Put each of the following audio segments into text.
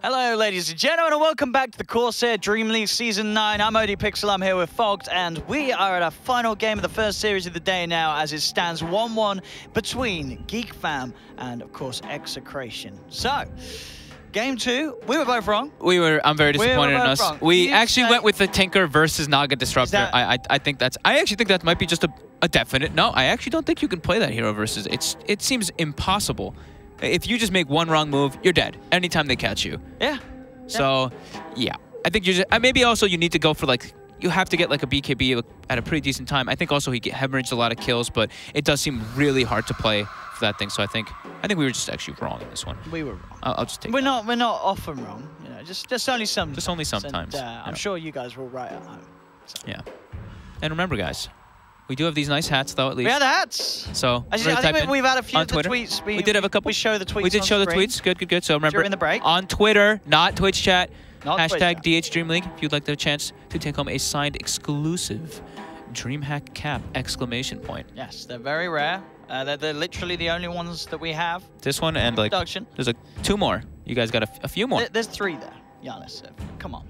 Hello, ladies and gentlemen, and welcome back to the CORSAIR DreamLeague Season 9. I'm ODPixel, I'm here with Fogged, and we are at our final game of the first series of the day now, as it stands 1-1 between Geek Fam and, of course, Execration. So, Game 2, we were both wrong. I'm very disappointed in us. Wrong. We actually went with the Tinker versus Naga Disruptor. I actually think that might be just a definite no. I actually don't think you can play that hero versus it seems impossible. If you just make one wrong move, you're dead anytime they catch you. Yeah. So, yeah. I think you just maybe also you need to go for like you have to get like a BKB at a pretty decent time. I think also he hemorrhaged a lot of kills, but it does seem really hard to play for that thing. So I think we were just actually wrong in this one. We were wrong. I'll just take. We're not often wrong. You know, just only some. Just only sometimes. And, I'm sure you guys were right at home. So. Yeah. And remember, guys, we do have these nice hats, though, at least. We had the hats. So, I think we've had a few of the tweets. We did have a couple. We show the tweets. We did show the screen. tweets. Good. So remember, during the break. On Twitter, not Twitch chat, not hashtag Twitch chat. DHDreamLeague, if you'd like the chance to take home a signed exclusive DreamHack cap, exclamation point. Yes, they're very rare. They're literally the only ones that we have. This one and like, production. There's two more. You guys got a few more. There's three there. Giannis, come on.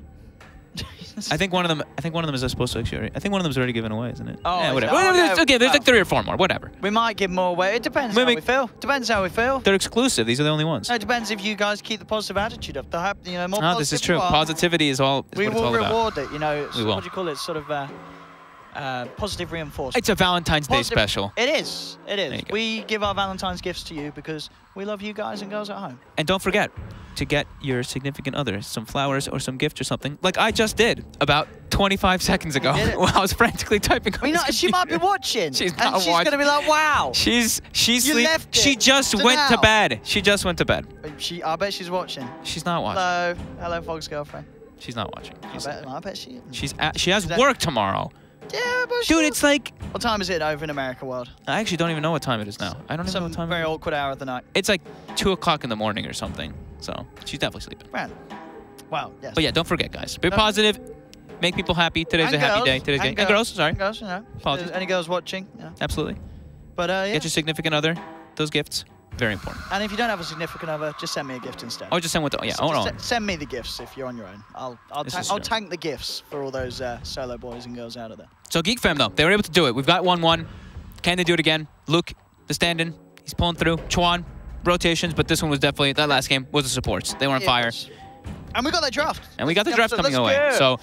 I think one of them is supposed to actually. I think one of them is already given away, isn't it? Oh, yeah, whatever. Okay, there's like 3 or 4 more. Whatever. We might give more away. It depends how we feel. Depends how we feel. They're exclusive. These are the only ones. No, it depends if you guys keep the positive attitude up. You know, more. Oh, this is true. Positivity is all. We will reward it. You know, we will. What do you call it? Sort of positive reinforcement. It's a Valentine's Day special. It is. It is. We give our Valentine's gifts to you because we love you guys and girls at home. And don't forget to get your significant other some flowers or some gift or something, like I just did about 25 seconds ago while I was frantically typing. She might be watching. She's not watching. She's gonna be like, "Wow." She just went to bed. She just went to bed. I bet she's watching. She's not watching. Hello, Fogg's girlfriend. She's not watching. I bet she is. She has work tomorrow. Yeah, but dude, it's like... What time is it over in America world? I actually don't even know what time it is now. I don't even know what time very awkward hour of the night. It's like 2 o'clock in the morning or something. So she's definitely sleeping. Right. Wow, yes. But yeah, don't forget, guys. Be positive. Make people happy. Today's a happy day. Today's and girls, sorry. And girls, you know. Positive. Any girls watching? Yeah. Absolutely. But yeah. Get your significant other. Those gifts. Very important. And if you don't have a significant other, just send me a gift instead. Oh, just send send me the gifts if you're on your own. I'll tank the gifts for all those solo boys and girls out of there. So Geek Fam, though, they were able to do it. We've got 1-1. Can they do it again? Luke, the stand-in, he's pulling through. Chuan, rotations, but this one was definitely, that last game was the supports. They were on fire. And we got that draft. And we got the draft coming away. So,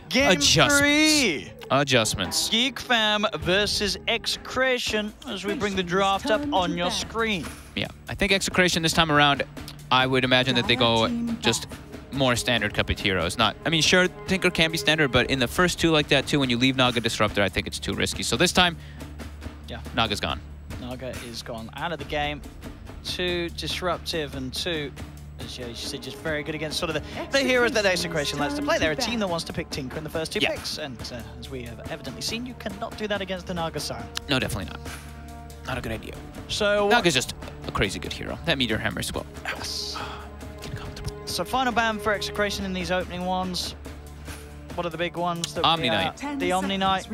Game 3. Adjustments. Geek Fam versus Execration as we bring the draft up on your screen. Yeah, I think Execration this time around, I would imagine that they go just more standard Cuphead heroes. I mean, sure, Tinker can be standard, but in the first 2 like that too, when you leave Naga Disruptor, I think it's too risky. So this time, yeah, Naga's gone. Naga is gone out of the game. 2 disruptive and 2... As you said, just very good against sort of the heroes that Execration likes to play. They're a team that wants to pick Tinker in the first 2 picks, and as we have evidently seen, you cannot do that against the Naga side. No, definitely not. Not a good idea. So Naga's just a crazy good hero. That Meteor Hammer is well. Yes. Get comfortable. So final ban for Execration in these opening ones. What are the big ones? That Omni Knight. The Omni Knight.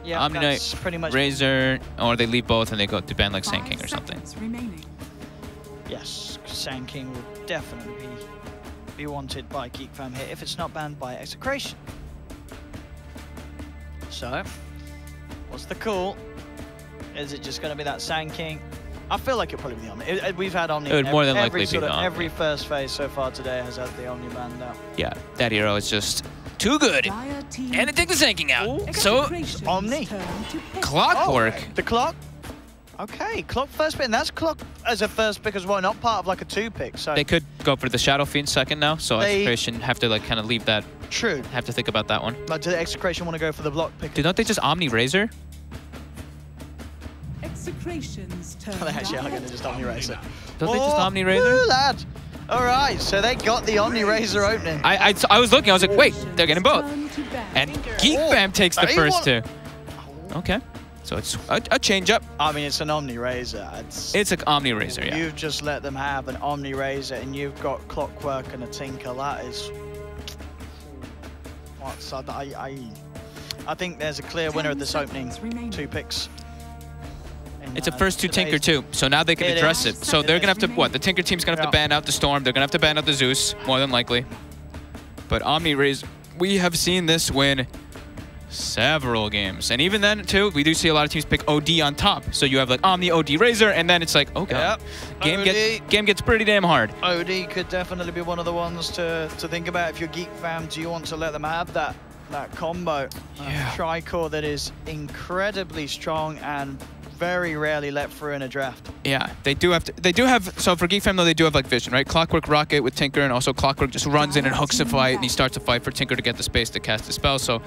Yeah, Omni Knight, pretty much. Razor, or they leave both and they go to ban like Sand King or something. Yes, Sand King will definitely be wanted by Geek Fam here if it's not banned by Execration. So, what's the call? Is it just going to be that Sand King? I feel like it'll probably be the Omni. We've had Omni. It would more than likely be the Omni. Every first phase so far today has had the Omni banned out. Yeah, that hero is just too good. And it takes the Sand King out. Ooh. So, Omni. Clockwork. Oh, the clock. Okay, clock first pick, and that's clock as a first pick as well, not part of like a 2 pick. So they could go for the Shadow Fiend second now, so Execration have to like kind of leave that. True. Have to think about that one. Like, do the Execration want to go for the block pick? Don't they just Omni Razor? Execration's turn. They actually are going to just Omni Razor. Don't they just Omni Razor? Ooh, lad. All right, so they got the Omni Razor opening. I was looking, I was like, wait, they're getting both. And Geek Fam takes the first 2. Okay. So it's a change-up. I mean, it's an Omni Razor. It's an Omni Razor, yeah. You've just let them have an Omni Razor, and you've got Clockwork and a Tinker. That is... I think there's a clear winner of this opening. 2 picks. It's a first to Tinker too, so now they can address it. So they're gonna have to, what? The Tinker team's gonna have to ban out the Storm. They're gonna have to ban out the Zeus, more than likely. But Omni Raze, we have seen this win several games. And even then too, we do see a lot of teams pick OD on top. So you have like Omni, OD, Razor, and then it's like, oh god, game gets pretty damn hard. OD could definitely be one of the ones to think about if you're Geek fam. Do you want to let them have that combo? Tri-core that is incredibly strong and very rarely let through in a draft. Yeah, they do have, so for Geek Fam though, they do have like vision, right? Clockwork Rocket with Tinker, and also Clockwork just runs in and hooks the fight, and he starts a fight for Tinker to get the space to cast the spell. So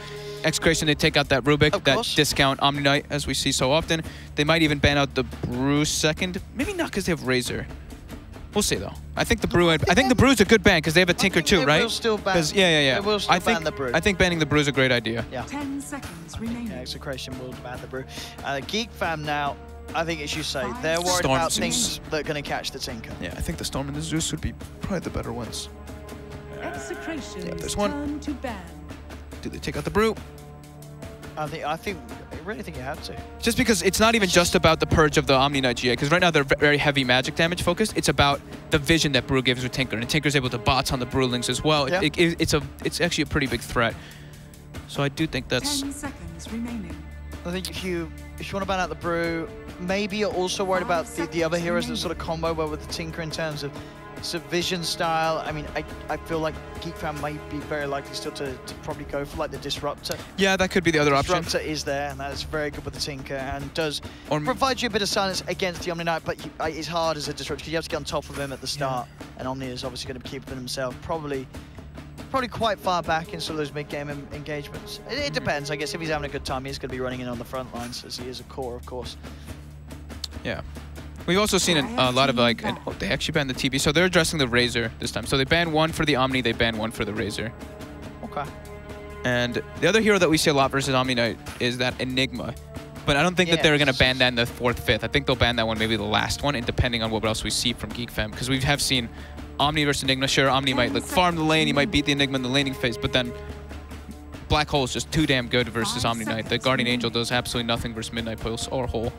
Execration, they take out that Rubik, that discount Omni Knight, as we see so often. They might even ban out the Brew second. Maybe not because they have Razor. We'll see though. I think the Brew. I think the Brew's a good ban because they have a Tinker too, right? Will still ban. Yeah. They will still ban the Brew. I think banning the Brew is a great idea. Yeah. 10 seconds remaining. Yeah, Execration will ban the Brew. Geek fam now, I think as you say, they're worried about things that are going to catch the Tinker. Yeah, I think the Storm and the Zeus would be probably the better ones. Execration's one. turn to ban. Do they take out the Brew? I really think you have to. Just because it's not even just about the purge of the Omni Knight GA, because right now they're very heavy magic damage focused. It's about the vision that Brew gives with Tinker, and Tinker's able to bots on the Brewlings as well. Yeah. It's actually a pretty big threat. So I do think that's... 10 seconds remaining. I think if you want to ban out the Brew, maybe you're also worried about the other heroes that sort of combo well with the Tinker in terms of vision style. I mean, I feel like Geek Fam might be very likely still to probably go for like the Disruptor. Yeah, that could be the other option. Disruptor is there, and that is very good with the Tinker, and does provide you a bit of silence against the Omni Knight, but it's hard as a Disruptor because you have to get on top of him at the start, and Omni is obviously going to keep himself probably quite far back in some of those mid-game engagements. It depends, I guess. If he's having a good time, he's going to be running in on the front lines, as he is a core, of course. Yeah. We've also seen a lot of like, they actually banned the TB, so they're addressing the Razor this time. So they banned one for the Omni, they banned one for the Razor. Okay. And the other hero that we see a lot versus Omni Knight is that Enigma. But I don't think that they're going to ban that in the 4th, 5th. I think they'll ban that one, maybe the last one, and depending on what else we see from Geek Fam. Because we have seen Omni versus Enigma. Sure, Omni might like farm the lane, he might beat the Enigma in the laning phase, but then Black Hole is just too damn good versus Omni Knight. The Guardian Angel does absolutely nothing versus Midnight Pulse or Hole.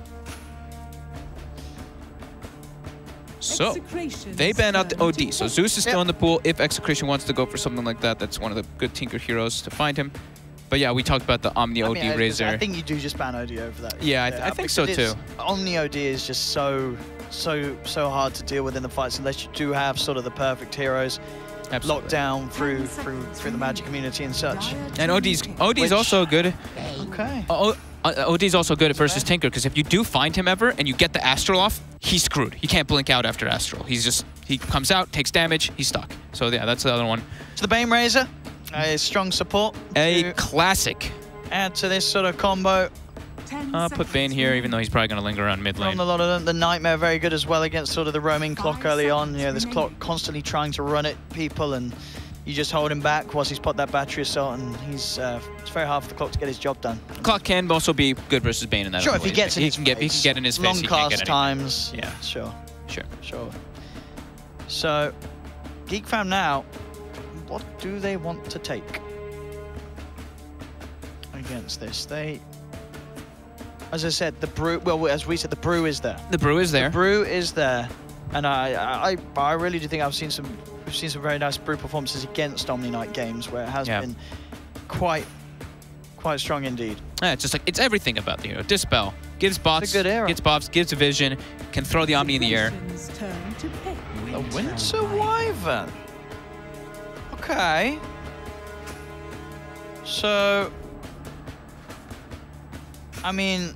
So, they ban out the OD. So Zeus is still in the pool. If Execration wants to go for something like that, that's one of the good Tinker heroes to find him. But yeah, we talked about the Omni OD Razor. I think you do just ban OD over that. Yeah, I think so too. Omni OD is just so hard to deal with in the fights unless you do have sort of the perfect heroes locked down through the Magic community and such. And OD's also good. Okay. OD's also good at versus Tinker, because if you do find him ever and you get the Astral off, he's screwed. He can't blink out after Astral. He comes out, takes damage, he's stuck. So yeah, that's the other one. So the Bane Razor, a strong support. A classic. Add to this sort of combo. I'll put Bane here, even though he's probably going to linger around mid lane. From a lot of them, the Nightmare very good as well against sort of the roaming clock early on. You know, this clock constantly trying to run at people, and you just hold him back whilst he's put that battery assault, and he's it's very hard for the clock to get his job done. Clock can also be good versus Bane in that. Sure, if he gets in his face. He can get in his face. Long cast times. Yeah. Sure. So, Geek Fam now, what do they want to take against this? As I said, the Brew. Well, as we said, the Brew is there. The Brew is there. The Brew is there, and I really do think we've seen some very nice Brew performances against Omni Knight games where it has been quite strong indeed. Yeah, it's just like, it's everything about the hero. Dispel, gives bots, good hero. gets buffs, gives a vision, can throw the Omni in the air. A Winter Wyvern. Okay. So, I mean,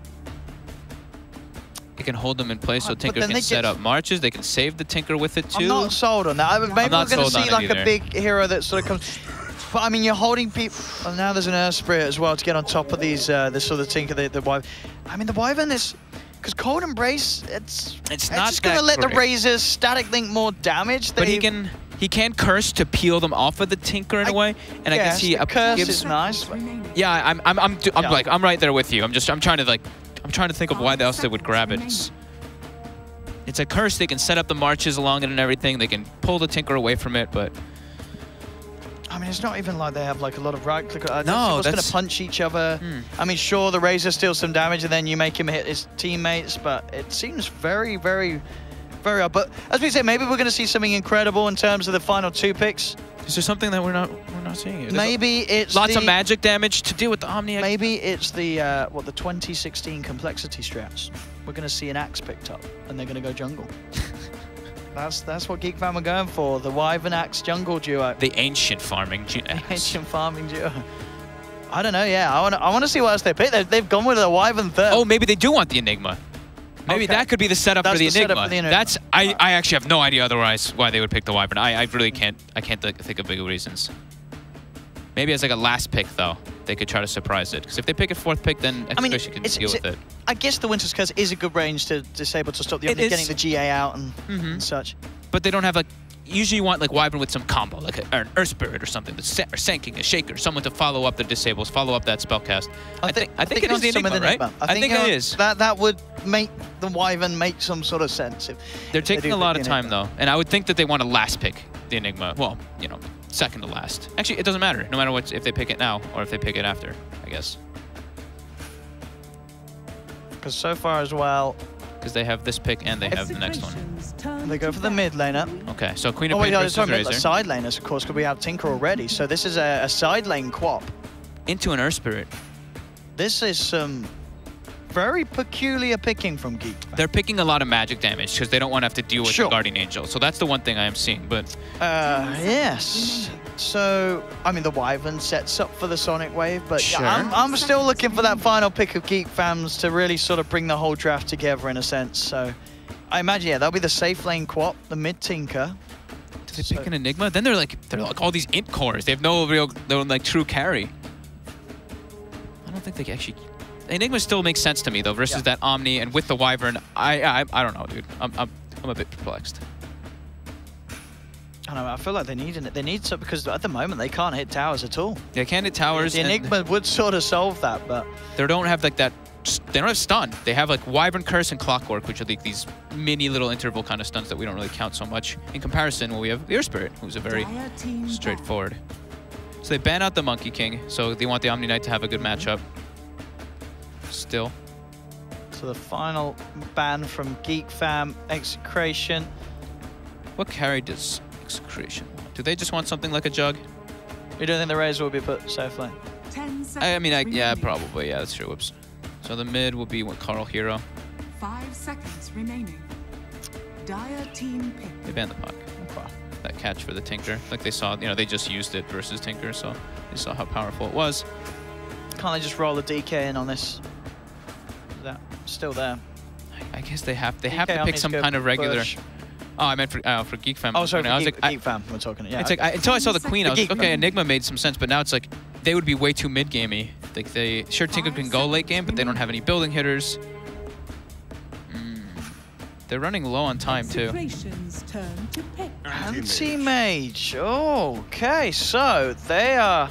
they can hold them in place so Tinker can set up marches. They can save the Tinker with it too. I'm not sold on that. Maybe we're going to see like a big hero that sort of comes. But I mean, you're holding people. Well, now there's an Earth Spirit as well to get on top of these. This sort of Tinker, the Wyvern. I mean, the Wyvern is because Cold Embrace. It's not just going to let the Razor's static link more damage. But he can curse to peel them off of the Tinker in a way, and I can see a curse is nice. Yeah, I'm right there with you. I'm trying to think of why else they would grab it. It's a curse. They can set up the marches along it and everything. They can pull the Tinker away from it, but I mean, it's not even like they have like a lot of right click. No, that's going to punch each other. I mean, sure, the Razor steals some damage and then you make him hit his teammates, but it seems very, very, very odd. But as we say, maybe we're going to see something incredible in terms of the final 2 picks. Is there something that we're not seeing? There's maybe it's lots of magic damage to deal with the Omni. Maybe it's the the 2016 complexity strats. We're going to see an axe picked up and they're going to go jungle. That's what Geek Fam are going for, the Wyvern Axe jungle duo. The ancient farming duo. Ancient farming duo. I don't know, yeah. I want to see what else they pick. They've gone with a Wyvern third. Oh, maybe they do want the Enigma. Maybe that could be the setup for the Enigma. That's I actually have no idea otherwise why they would pick the Wyvern. I really can't think of bigger reasons. Maybe as like a last pick though, they could try to surprise it. Because if they pick a 4th pick, then Execration can deal with it. I guess the Winter's Curse is a good range to disable to stop the other getting the GA out and such. But they don't have like. Usually you want like Wyvern with some combo, like an Earth Spirit or something, or Sanking, a Shaker, someone to follow up the disables, follow up that spellcast. I think it is the Enigma, right? I think it is. That would make the Wyvern make some sort of sense. They're taking a lot of time though, and I would think that they want to last pick the Enigma. Well, you know, second to last. Actually, it doesn't matter, no matter what, if they pick it now or if they pick it after, I guess. Because so far as well, because they have this pick and they have the next one. They go for the mid laner. Okay, so Queen of Pain versus Razor. The side laners, of course, because we have Tinker already. So this is a side lane quap. Into an Earth Spirit. This is some very peculiar picking from Geek. They're picking a lot of magic damage because they don't want to have to deal with the Guardian Angel. So that's the one thing I am seeing, but... yes. So, I mean, the Wyvern sets up for the Sonic Wave, but yeah, I'm still looking for that final pick of Geek Fams to really sort of bring the whole draft together in a sense. So, I imagine, yeah, that'll be the safe lane quap, the mid Tinker. Do they pick an Enigma? Then they're like all these int cores. They have no real, like true carry. I don't think they actually... Enigma still makes sense to me though, versus that Omni, and with the Wyvern, I don't know, dude. I'm a bit perplexed. I don't know, I feel like they need some, because at the moment they can't hit towers at all. They can't hit towers. The Enigma would sort of solve that, but they don't have like that. They don't have stun. They have like Wyvern Curse and Clockwork, which are like these mini little interval kind of stuns that we don't really count so much. In comparison, well, we have Ear Spirit, who's a very straightforward. So they ban out the Monkey King, so they want the Omni Knight to have a good matchup. Still. So the final ban from Geek Fam, Execration. What carry does Execration want? Do they just want something like a Jug? You don't think the Razor will be put safe lane? I mean, yeah, probably. Yeah, that's true. Whoops. So the mid will be with Carl Hero. 5 seconds remaining. Dire team pick. They banned the puck. That catch for the Tinker. Like they saw, you know, they just used it versus Tinker, so they saw how powerful it was. Can't they just roll a DK in on this? Is that still there? I guess they have to pick some kind of regular. Push. Oh, I meant for Geek Fam. Oh, sorry, for Geek Fam. We're talking. Yeah. It's like until I saw the Queen, I was like, okay, Enigma made some sense, but now it's like they would be way too mid gamey. Like sure Tinker can go late game, but they don't have any building hitters. They're running low on time too. Anti-Mage. Oh, okay, so they are.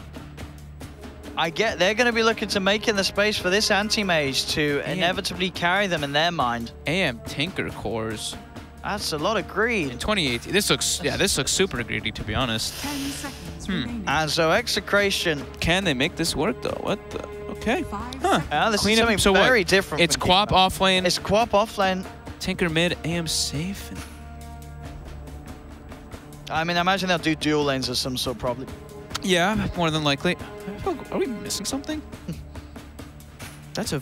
They're going to be looking to make in the space for this Anti-Mage to inevitably carry them in their mind. AM Tinker cores. That's a lot of greed. In 2018, this looks super greedy to be honest. 10 seconds remaining. And so Execration. Can they make this work though? What the? Okay. This is something very different. It's Quap off lane. It's Quap off lane. Tinker mid, AM safe. I mean, I imagine they'll do dual lanes of some sort probably. Yeah, more than likely. Are we missing something? It's a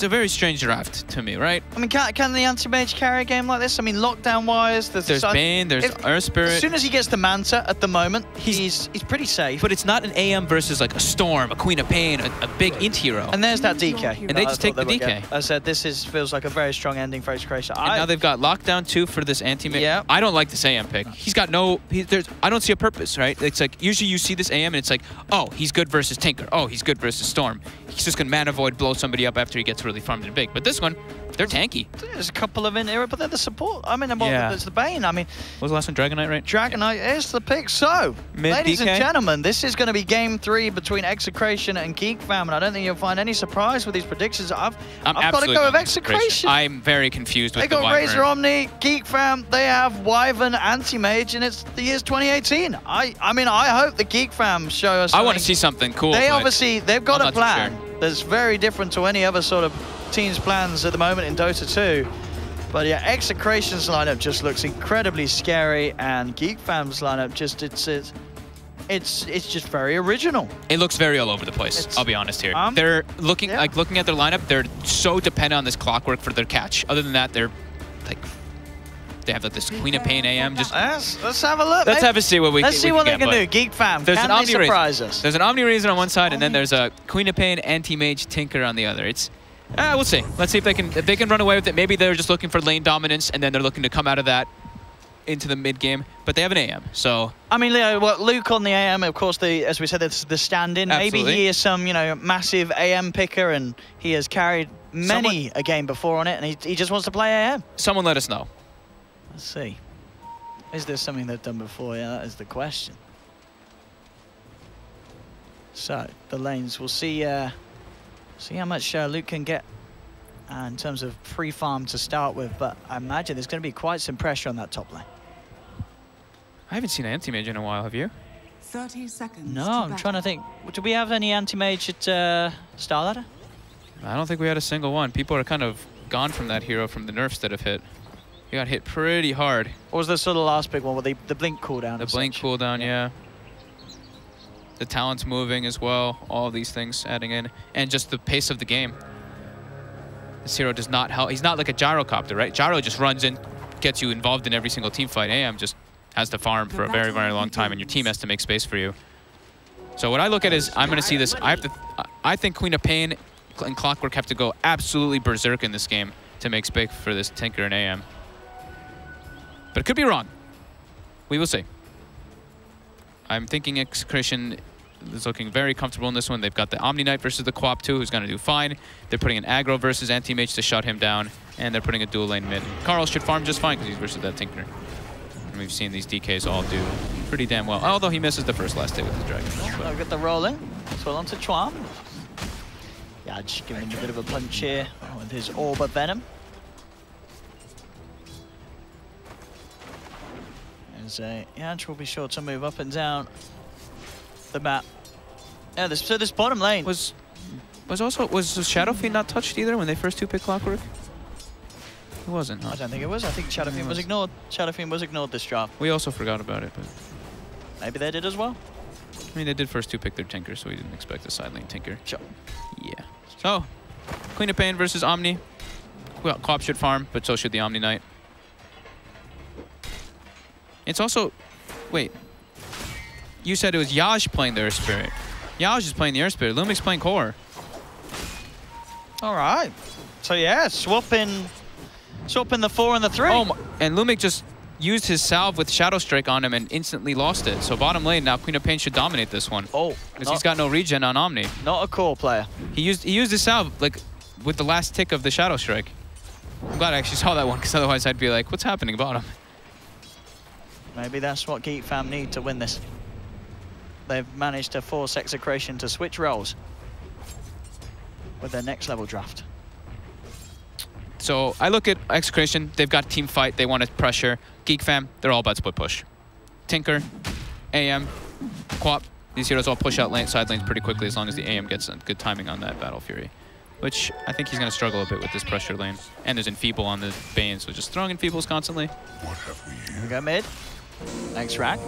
very strange draft to me, right? I mean, can the Anti-Mage carry a game like this? I mean, lockdown wise, there's Bane, there's Earth Spirit. As soon as he gets the Manta at the moment, he's pretty safe. But it's not an AM versus like a Storm, a Queen of Pain, a big int hero. And there's that DK. And they just take the DK. I said this feels like a very strong ending for Execration. And now they've got Lockdown 2 for this Anti-Mage. Yeah. I don't like this AM pick. He's got I don't see a purpose, right? It's like, usually you see this AM and it's like, oh, he's good versus Tinker. Oh, he's good versus Storm. He's just gonna mana void, blow somebody up after he gets really farmed and big. But this one, They're tanky. There's a couple of in here, but they're the support. I mean, well, Yeah. there's the Bane. I mean, What was the last one? Dragonite, right? Dragonite is the pick. So, Mid ladies and DK. gentlemen, this is going to be game 3 between Execration and Geek Fam, and I don't think you'll find any surprise with these predictions. I've got to absolutely go with going Execration. I'm very confused with They the got Wyvern. Razor Omni, Geek Fam, they have Wyvern, Anti-Mage, and it's the year's 2018. I mean, I hope the Geek Fam show us I want to something. see something cool. They but obviously, they've got I'm a not too plan sure. that's very different to any other sort of team's plans at the moment in Dota 2. But yeah, Execration's lineup just looks incredibly scary, and Geek Fam's lineup just, it's just very original. It looks very all over the place. I'll be honest here. They're looking yeah. looking at their lineup. They're so dependent on this clockwork for their catch. Other than that, they're like they have like this Queen of Pain AM. Just Let's have a look. let's have a see what we. Let's see what they get, can but do. Geek Fam, There's can an they Omni surprise Razor. us? There's an Omni Razor on one side, and then there's a Queen of Pain, Anti-Mage, Tinker on the other. It's we'll see. Let's see if they can run away with it. Maybe they're just looking for lane dominance, and then they're looking to come out of that into the mid game. But they have an AM, so I mean, Leo, Luke on the AM, of course, as we said, it's the stand-in. Maybe Absolutely. he is some, massive AM picker, and he has carried many a game before on it, and he just wants to play AM. someone let us know. Let's see. Is there something they've done before? Yeah, that is the question. So the lanes, we'll see how much Luke can get in terms of free farm to start with, but I imagine there's going to be quite some pressure on that top lane. I haven't seen an Anti-Mage in a while, have you? 30 seconds. No, I'm trying to think. Do we have any anti-mage at Star Ladder? I don't think we had a single one. People are kind of gone from that hero from the nerfs that have hit. He got hit pretty hard. Or was this sort of last big one with the blink cooldown? The blink cooldown, yeah. The talent's moving as well. All of these things adding in. And just the pace of the game. This hero does not help. He's not like a gyrocopter, right? Gyro just runs in, gets you involved in every single team fight. AM just has to farm for a very, very long time, and your team has to make space for you. So what I look at is, I'm going to see this. I think Queen of Pain and Clockwork have to go absolutely berserk in this game to make space for this Tinker and AM. But it could be wrong. We will see. I'm thinking Execration is looking very comfortable in this one. They've got the Omni Knight versus the Quap 2, who's going to do fine. They're putting an aggro versus Anti-Mage to shut him down, and they're putting a dual lane mid. Carl should farm just fine because he's versus that Tinker. And we've seen these DKs all do pretty damn well, although he misses the first last hit with the Dragon. I'll get the rolling. As well onto Chuan. Yeah, just giving him a bit of a punch here with his Orb of Venom. Yaj will be sure to move up and down the map. Yeah, so this bottom lane Was Shadow Fiend not touched either when they first two-pick Clockwork? It wasn't, huh? I don't think it was. I think Shadow Fiend was ignored. Shadow Fiend was ignored this draft. We also forgot about it, but Maybe they did as well. I mean, they did first two-pick their Tinker, so we didn't expect a side lane Tinker. Sure. Yeah. So, Queen of Pain versus Omni. Well, Quap should farm, but so should the Omni Knight. It's also... Wait. You said it was Yaj playing the Earth Spirit. Yaj is playing the Earth Spirit. Lumic's playing Core. All right. So yeah, swapping the 4 and the 3. Oh, and Lumic just used his salve with Shadow Strike on him and instantly lost it. So bottom lane, now Queen of Pain should dominate this one. Oh, because he's got no regen on Omni. Not a core player. He used his salve like with the last tick of the Shadow Strike. I'm glad I actually saw that one, because otherwise I'd be like, what's happening bottom? Maybe that's what Geek Fam need to win this. They've managed to force Execration to switch roles with their next level draft. So I look at Execration, they've got team fight, they want to pressure. Geek Fam, they're all about split push. Tinker, AM, Quap, these heroes all push out side lanes pretty quickly as long as the AM gets good timing on that Battle Fury. Which I think he's going to struggle a bit with this pressure lane. And there's Enfeeble on the Bane, so just throwing Enfeebles constantly. Here we go mid. Next rack.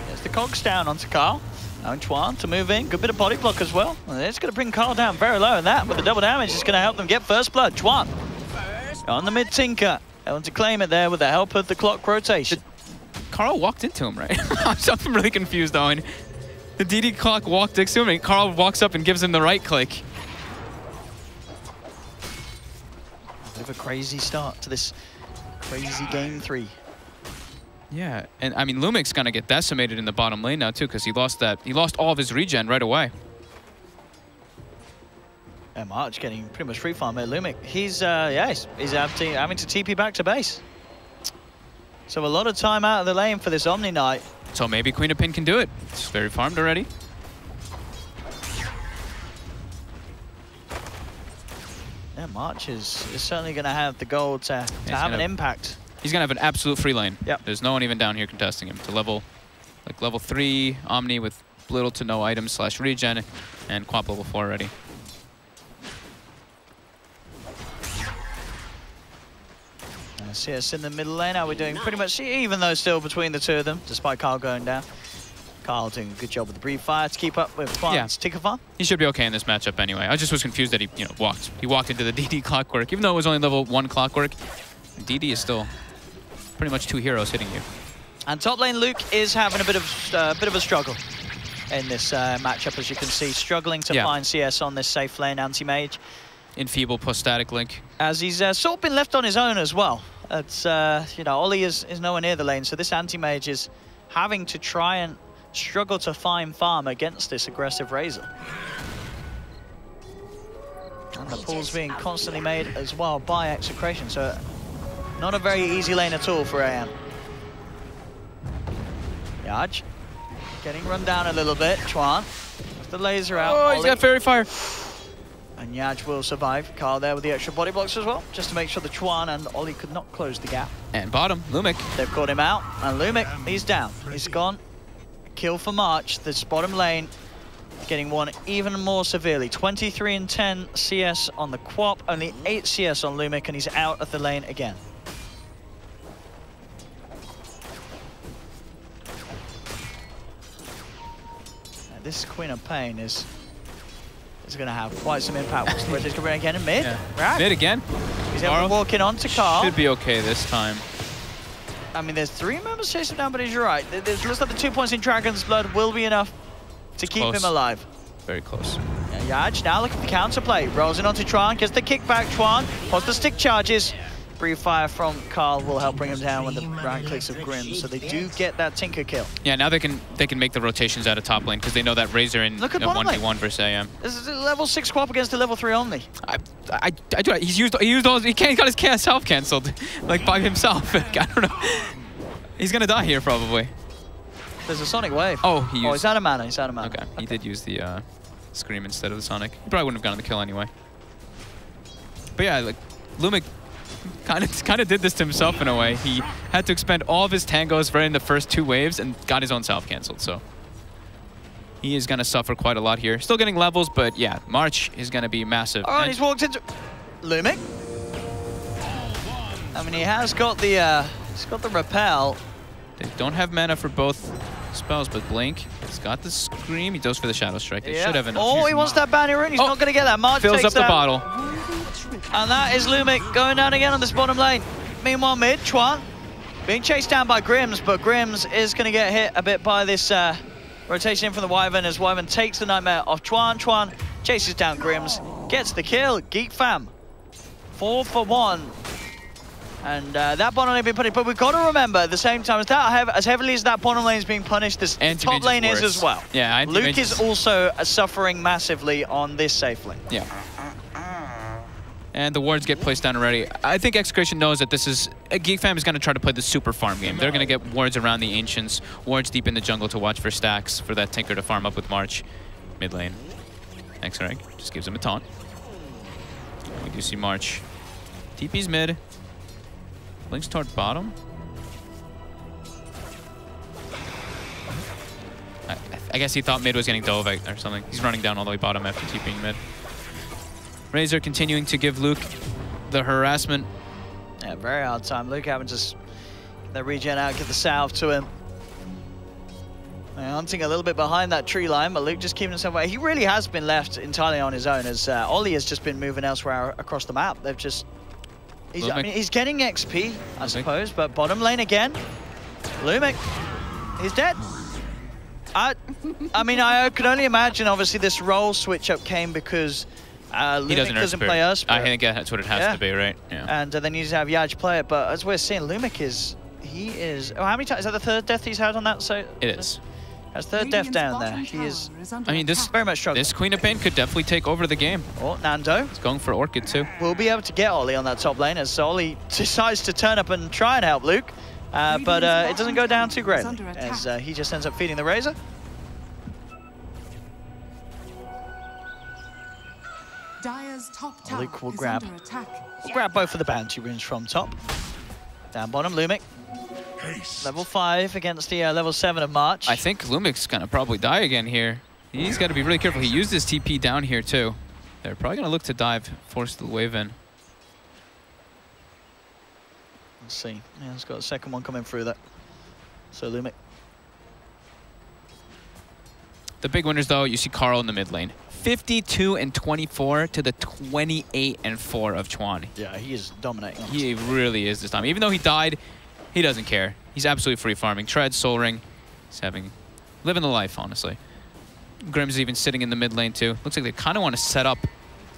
There's the cogs down onto Carl. Now Chuan to move in. Good bit of body block as well. And it's going to bring Carl down very low, and that with the double damage is going to help them get first blood. Chuan on the mid Tinker. Able to claim it there with the help of the clock rotation. Carl walked into him, right? I'm really confused, Owen. The DD clock walked next to him, and Carl walks up and gives him the right click. Bit of a crazy start to this crazy game 3. Yeah, and I mean, Lumic's gonna get decimated in the bottom lane now too, because he lost all of his regen right away. And March getting pretty much free farm here. Lumic, he's having to TP back to base. So a lot of time out of the lane for this Omni Knight. So maybe Queen of Pin can do it. It's very farmed already. Yeah, March is certainly going to have the gold to have an impact. He's going to have an absolute free lane. Yep. There's no one even down here contesting him. To level 3 Omni with little to no items / regen and Quap level 4 already. CS in the middle lane. Are we doing pretty much even though still between the two of them, despite Carl going down. Carl doing a good job with the brief fire to keep up with Juan's ticker farm. He should be okay in this matchup anyway. I just was confused that he walked. He walked into the DD Clockwork, even though it was only level 1 Clockwork. DD is still pretty much 2 heroes hitting you. And top lane Luke is having a bit of a struggle in this matchup, as you can see, struggling to find CS on this safe lane anti-mage. Enfeeble plus static link. As he's sort of been left on his own as well. It's Ollie is nowhere near the lane, so this anti-mage is having to try and struggle to find farm against this aggressive Razor. And the pulls being constantly made as well by Execration, so not a very easy lane at all for AM. Yaj getting run down a little bit. Chuan with the laser out. Oh, he's got Fairy Fire. And Yaj will survive. Carl there with the extra body blocks as well, just to make sure the Chuan and Ollie could not close the gap. And bottom, Lumic. They've caught him out, and Lumic, he's down. He's gone. Kill for March. This bottom lane getting won even more severely. 23 and 10 CS on the Quap, only 8 CS on Lumic, and he's out of the lane again. Now, this Queen of Pain is going to have quite some impact. Where's this going again in mid? Right. Mid again. He's able to walk in onto Carl. Should be okay this time. I mean, there's 3 members chasing him down, but he's right. It looks like the 2 points in Dragon's Blood will be enough to keep him alive. Very close. Yeah, Yaj now look at the counterplay. Rolls in onto Chuan, gets the kickback. Chuan pods the stick charges. Brief fire from Carl will help bring him down with the right clicks of Grim, so they do get that Tinker kill. Yeah, now they can make the rotations out of top lane because they know that Razor in a 1v1 versus AM. This is a level 6 Quap against a level 3 only. I do it. He used all. He got his self cancelled like by himself. I don't know. He's gonna die here probably. There's a Sonic Wave. Oh, he's out of mana. He's out of mana. Okay, he did use the Scream instead of the Sonic. He probably wouldn't have gotten the kill anyway. But yeah, like Lumic kind of did this to himself in a way. He had to expend all of his tangos right in the first 2 waves and got his own self cancelled. So he is gonna suffer quite a lot here. Still getting levels, but yeah, March is gonna be massive. Oh, and he's walked into Lumic. I mean, he has got the repel. They don't have mana for both spells, but Blink, he's got the Scream. He goes for the Shadow Strike. They should have enough. Oh, he wants that bounty rune. He's not going to get that. March fills up the bottle. And that is Lumic going down again on this bottom lane. Meanwhile, mid, Chuan being chased down by Grims, but Grims is going to get hit a bit by this rotation in from the Wyvern as Wyvern takes the Nightmare off Chuan. Chuan chases down Grims, gets the kill. Geek fam, 4 for 1. And that bottom lane being punished, but we've got to remember at the same time, as heavily as that bottom lane is being punished, this top lane is as well. Yeah, Luke is also suffering massively on this safe lane. Yeah. And the wards get placed down already. I think Execration knows that this is... Geek fam is going to try to play the super farm game. They're going to get wards around the Ancients, wards deep in the jungle to watch for stacks, for that Tinker to farm up with March. Mid lane. X-Reg just gives him a taunt. We do see March. TP's mid. Blinks toward bottom. I guess he thought mid was getting dove or something. He's running down all the way bottom after TPing mid. Razor continuing to give Luke the harassment. Yeah, very hard time. Luke having to get the regen out, get the salve to him. Hunting a little bit behind that tree line, but Luke just keeping himself away. He really has been left entirely on his own as Ollie has just been moving elsewhere across the map. They've just... I mean, he's getting XP, I suppose, but bottom lane again. Lumic, he's dead. I mean, I could only imagine, obviously, this role switch-up came because Lumic doesn't play us. I think that's what it has to be, right? Yeah. And then you just have Yaj play it, but as we're seeing, Lumic is... Oh, how many times? Is that the 3rd death he's had on that? So it is. Has third def down there. He is, I mean, this very much struggling. This Queen of Pain could definitely take over the game. Oh, Nando He's going for Orchid too. will be able to get Ollie on that top lane as Ollie decides to turn up and try and help Luke. But it doesn't go down too greatly as he just ends up feeding the Razor. Dire's top tower Luke will is grab. under attack. We'll grab both of the bounty runes from top. Down bottom, Lumic. Level 5 against the level 7 of March. I think Lumic's gonna probably die again here. He's got to be really careful. He used his TP down here too. They're probably gonna look to dive, force the wave in. Let's see. Yeah, he's got a second one coming through that. So Lumic. The big winners though, you see Carl in the mid lane. 52 and 24 to the 28 and 4 of Chuan. Yeah, he is dominating. He really is this time. Even though he died, he doesn't care. He's absolutely free farming. Tread, Soul Ring. He's living the life, honestly. Grim's even sitting in the mid lane too. Looks like they kind of want to set up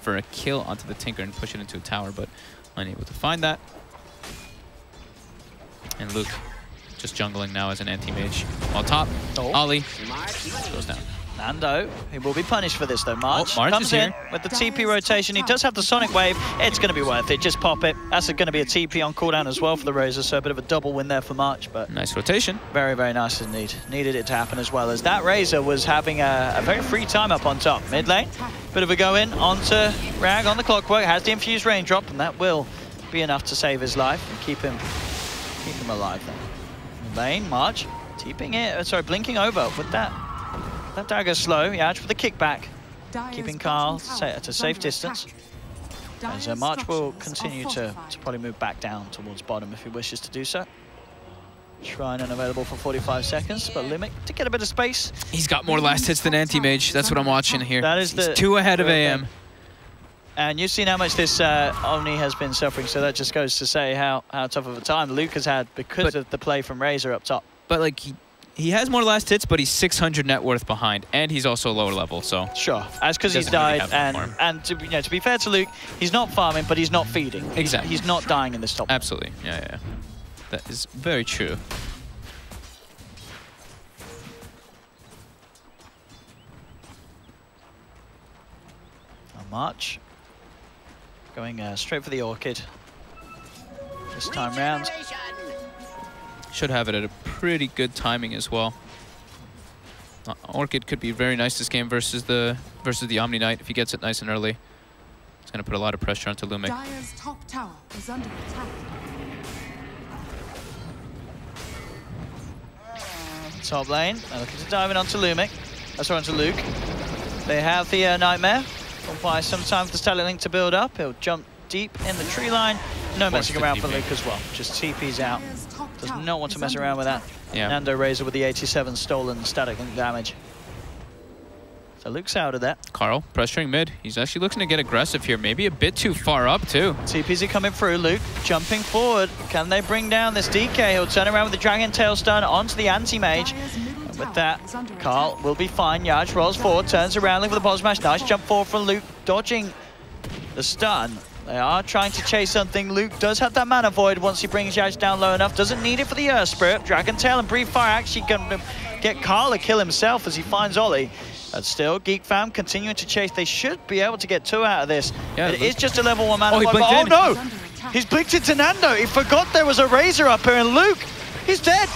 for a kill onto the Tinker and push it into a tower, but unable to find that. And Luke just jungling now as an anti-mage. On top, Ollie goes down. Nando, he will be punished for this though. March, March comes is in here. with the TP rotation. He does have the Sonic Wave. It's going to be worth it. Just pop it. That's going to be a TP on cooldown as well for the Razor, so a bit of a double win there for March. But nice rotation. very, very nice indeed. Needed it to happen as well, as that Razor was having a very free time up on top. Mid lane, bit of a go in onto Rag on the clockwork. Has the infused raindrop, and that will be enough to save his life and keep him alive then. Mid lane, March, blinking over with that. That dagger's slow, Yaj with the kickback, keeping Carl at a safe distance. As March will continue to probably move back down towards bottom if he wishes to do so. Shrine unavailable for 45 seconds, but Lumic to get a bit of space. He's got more last hits than anti-mage. That's what I'm watching here. That is He's 2 ahead of AM. And you've seen how much this Omni has been suffering, so that just goes to say how tough of a time Luke has had because of the play from Razor up top. But like he has more last hits, but he's 600 net worth behind, and he's also lower level, so. Sure, as because he's died, and to be fair to Luke, he's not farming, but he's not feeding. Exactly. He's not dying in this top. Absolutely, yeah. That is very true. March going straight for the Orchid this time round. Should have it at a pretty good timing as well. Orchid could be very nice this game versus the Omni Knight if he gets it nice and early. It's going to put a lot of pressure onto Lumic. Dire's top tower is under attack. Top lane, looking to dive in onto Lumic. Sorry, onto Luke. They have the Nightmare. Will buy some time for the Stellar Link to build up. He'll jump deep in the tree line. No messing around for Luke as well. Just TP's out. Does not want to mess around with that. Yeah. Nando Razor with the 87 stolen static link damage. So Luke's out of that. Carl pressuring mid. He's actually looking to get aggressive here. Maybe a bit too far up too. TP's are coming through. Luke jumping forward. Can they bring down this DK? He'll turn around with the Dragon Tail stun onto the anti-mage. And with that, Carl will be fine. Yaj rolls forward, turns around, looking for the bottom smash. Nice jump forward from Luke, dodging the stun. They are trying to chase something. Luke does have that mana void once he brings Yaj down low enough. Doesn't need it for the Earth Spirit. Dragon Tail and Breathe Fire actually going to get Carl a kill himself as he finds Ollie. But still, Geek fam continuing to chase. They should be able to get 2 out of this. Yeah, it is just a level 1 mana void. Oh no! He's blinked into Nando. He forgot there was a Razor up here, and Luke, he's dead.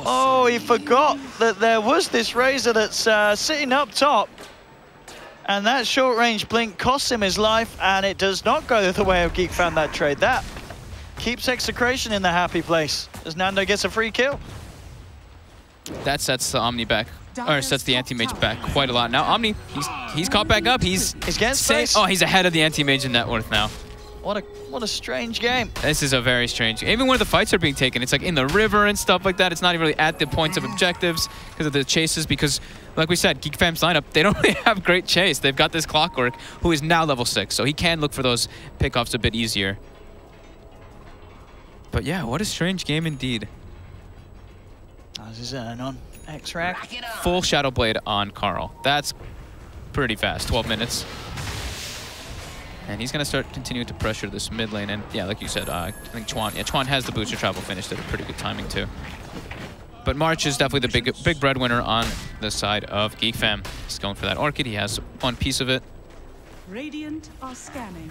Oh, he forgot that there was this Razor that's sitting up top. And that short-range blink costs him his life, and it does not go the way of Geek fam that trade. That keeps Execration in the happy place as Nando gets a free kill. That sets the Omni back, or sets the anti-mage back quite a lot. Now Omni, he's caught back up. He's getting space. Oh, he's ahead of the anti-mage in net worth now. What a strange game. This is a very strange game. Even where the fights are being taken, it's like in the river and stuff like that. It's not even really at the points of objectives because of the chases. Because, like we said, Geek fam's lineup, they don't really have great chase. They've got this Clockwork, who is now level 6, so he can look for those pickoffs a bit easier. But yeah, what a strange game indeed. As is on X-Rack. Full Shadow Blade on Carl. That's pretty fast, 12 minutes. And he's going to start continuing to pressure this mid lane. And yeah, like you said, I think Chuan has the booster travel finished at a pretty good timing too. But March is definitely the big breadwinner on the side of Geek Fam. He's going for that Orchid. He has one piece of it. Radiant are scanning.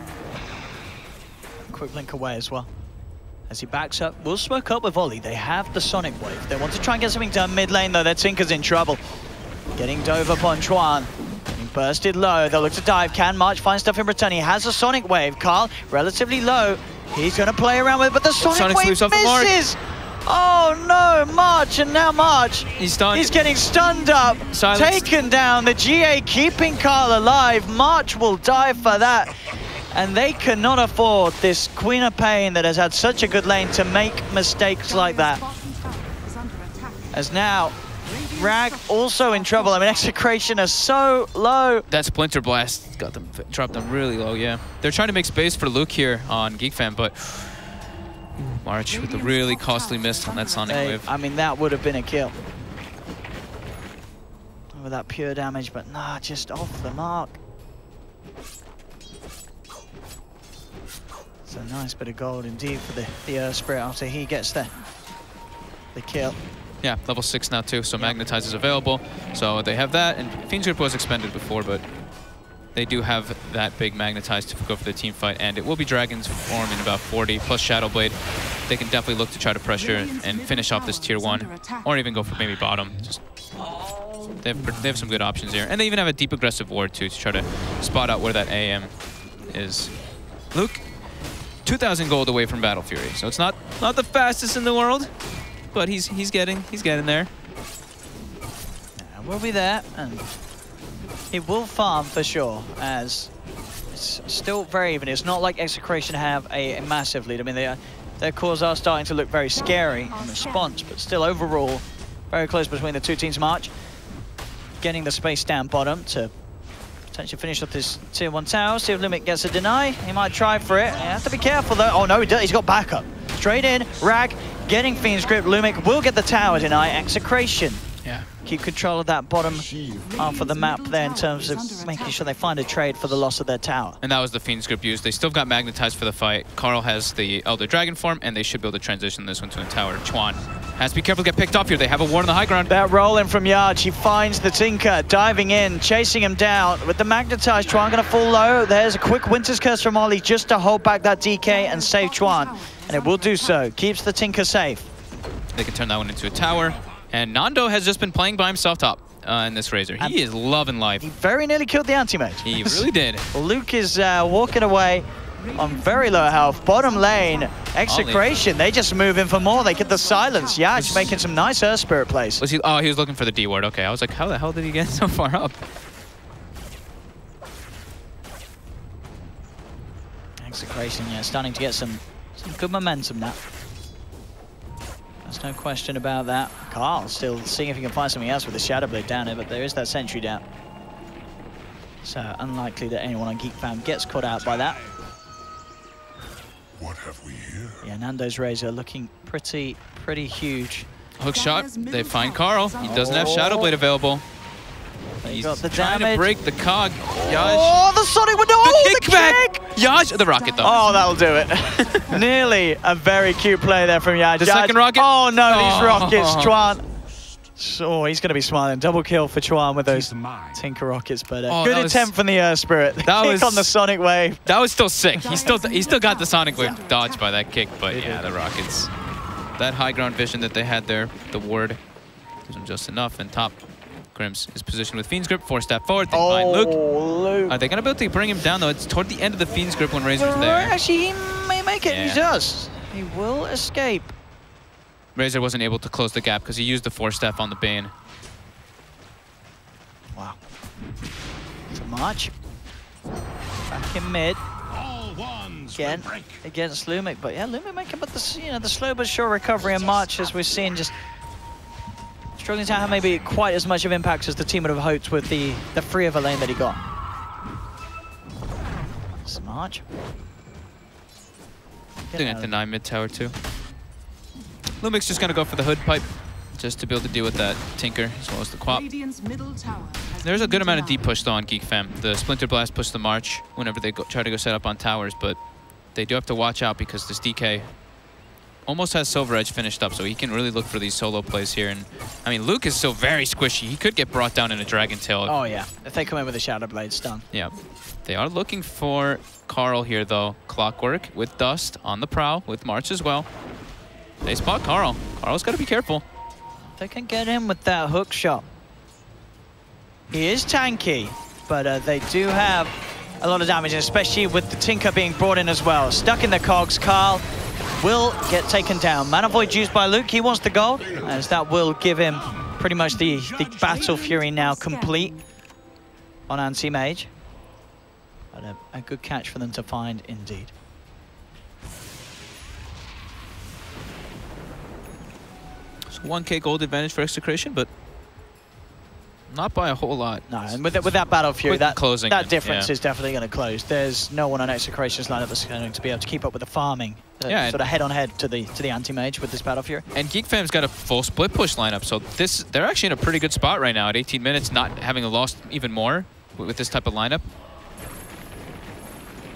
Quick blink away as well. As he backs up, will smoke up with Ollie. They have the Sonic Wave. They want to try and get something done mid lane, though. Their Tinker's in trouble. Getting dove upon Chuan. Getting bursted low. They'll look to dive. Can March find stuff in return? He has a Sonic Wave. Carl, relatively low. He's going to play around with it, but the Sonic Wave misses! Oh no, March, and now March. He's done. He's getting stunned up. Silence. Taken down. The GA keeping Carl alive. March will die for that. And they cannot afford this Queen of Pain that has had such a good lane to make mistakes like that. As now, Rag also in trouble. I mean, Execration is so low. That Splinter Blast got them, dropped them really low, yeah. They're trying to make space for Luke here on Geek Fam, but March with a really costly miss on that Sonic Wave. I mean, that would have been a kill. With that pure damage, but nah, just off the mark. It's a nice bit of gold indeed for the Earth Spirit after he gets the kill. Yeah, level 6 now too, so Magnetize is available. So they have that, and Fiend's Grip was expended before, but they do have that big Magnetize to go for the team fight, and it will be Dragon's form in about 40, plus Shadow Blade. They can definitely look to try to pressure and finish off this tier 1, or even go for maybe bottom. Just they have some good options here. And they even have a deep aggressive ward too to try to spot out where that AM is. Luke, 2,000 gold away from Battle Fury, so it's not the fastest in the world, but he's getting there. We'll be there, and he will farm for sure, as it's still very even. It's not like Execration have a massive lead. I mean, their cores are starting to look very scary in response, but still overall very close between the two teams. March getting the space down bottom to potentially finish up this tier 1 tower. See if Limit gets a deny. He might try for it. You have to be careful though. Oh no, he's got backup. Straight in, Rag getting Fiend's Grip. Lumic will get the tower deny. Execration. Yeah. Keep control of that bottom half of the map there in terms of making sure they find a trade for the loss of their tower. And that was the Fiend's Grip used. They still got Magnetized for the fight. Carl has the Elder Dragon form, and they should be able to transition this one to a tower. Chuan has to be careful to get picked off here. They have a ward on the high ground. That roll in from Yard. He finds the Tinker, diving in, chasing him down. With the Magnetized, Chuan going to fall low. There's a quick Winter's Curse from Ollie just to hold back that DK and save Chuan. And it will do so. Keeps the Tinker safe. They can turn that one into a tower. And Nando has just been playing by himself top in this Razor. He is loving life. He very nearly killed the anti-mage. He really did. Luke is walking away on very low health. Bottom lane, Execration, they just move in for more. They get the silence. Yeah, he's making some nice Earth Spirit plays. Was he? Oh, he was looking for the D ward. Okay, I was like, how the hell did he get so far up? Execration, yeah, starting to get some good momentum now. There's no question about that. Carl still seeing if he can find something else with the Shadow Blade down here, but there is that sentry down. So unlikely that anyone on Geek Fam gets caught out by that. What have we here? Yeah, Nando's Razor looking pretty huge. Hook shot. They find Carl. He doesn't have Shadow Blade available. He's got the trying damage. to break the cog. Yash. Oh, the Sonic window! Oh, the kick! Yash, the rocket though. Oh, that'll do it. Nearly a very cute play there from Yaj. The second rocket? Oh no, these rockets, Chuan. Oh, he's going to be smiling. Double kill for Chuan with those Tinker rockets, but good attempt from the Earth Spirit. The kick on the Sonic Wave. That was still sick. He still got the Sonic Wave dodged by that kick, but yeah, the rockets. That high ground vision that they had there, the ward, isn't just enough. And top, Grims is positioned with Fiend's Grip, 4-step forward. They find Luke. Luke. Are they going to be able to bring him down though? It's toward the end of the Fiend's Grip when Razor's there. Actually, he may make it. Yeah. He does. He will escape. Razor wasn't able to close the gap because he used the 4-step on the Bane. Wow. So March. Back in mid. Again against Lumic, but yeah, Lumic making but the slow but sure recovery in March, as we're seeing, just struggling to have maybe quite as much of impact as the team would have hoped with the free of a lane that he got. So March. Doing it at the 9 mid tower too. Lumic's just gonna go for the hood pipe just to be able to deal with that Tinker as well as the Quap. There's a good amount of deep push though on Geek Fam. The Splinter Blast push the March whenever they try to go set up on towers, but they do have to watch out because this DK almost has Silver Edge finished up, so he can really look for these solo plays here. And I mean, Luke is still very squishy. He could get brought down in a Dragon Tail. Oh yeah, if they come in with a Shadow Blade stun. Yeah. They are looking for Carl here, though. Clockwork with Dust on the prowl, with March as well. They spot Carl. Carl's got to be careful. They can get in with that hook shot. He is tanky, but they do have a lot of damage, especially with the Tinker being brought in as well. Stuck in the cogs, Carl will get taken down. Mana Void used by Luke. He wants the gold, as that will give him pretty much the Battle Fury now complete on Anti-Mage. But a good catch for them to find indeed. So 1k gold advantage for Execration, but not by a whole lot. No, and with that Battle Fury, Quick closing that in, difference yeah. is definitely going to close. There's no one on Execration's lineup that's going to be able to keep up with the farming. Yeah, sort of head-on-head to the Anti-Mage with this Battle Fury. And Geek Fam's got a full split push lineup, so they're actually in a pretty good spot right now at 18 minutes, not having lost even more with this type of lineup.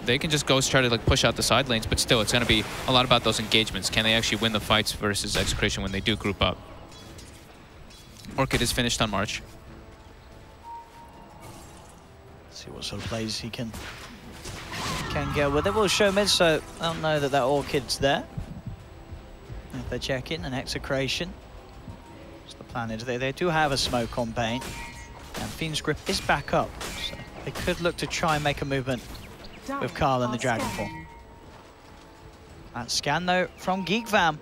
They can just go try to like push out the side lanes, but still, it's going to be a lot about those engagements. Can they actually win the fights versus Execration when they do group up? Orchid is finished on March. See what sort of plays he can get with it. We'll show mid, so they'll know that Orchid's there. If they check in, an Execration. So the plan is they do have a smoke on Bane, and Fiend's Grip is back up, so they could look to try and make a movement with Carl and the Dragonfall. That scan, though, from Geek Fam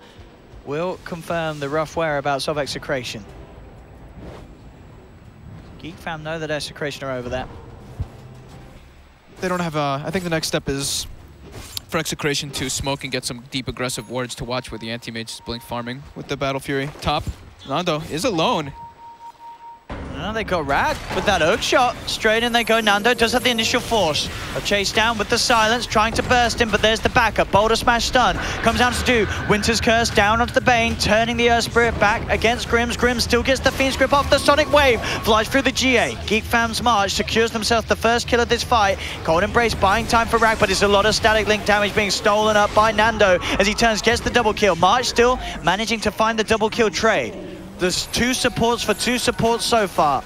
will confirm the rough whereabouts of Execration. Geek Fam know that Execration are over there. They don't have I think the next step is for Execration to smoke and get some deep aggressive wards to watch where the Anti-Mage is blink farming with the Battle Fury. Top, Nando is alone. No, they got Rag with that hook shot. Straight in they go. Nando does have the initial force. A chase down with the silence, trying to burst him, but there's the backup. Boulder Smash stun. Comes down to do. Winter's Curse down onto the Bane, turning the Earth Spirit back against Grimm's. Grimm still gets the Fiend's Grip off the Sonic Wave. Flies through the GA. Geek Fam's March secures themselves the first kill of this fight. Cold Embrace buying time for Rag, but it's a lot of static link damage being stolen up by Nando as he turns, gets the double kill. March still managing to find the double kill trade. There's 2 supports for 2 supports so far.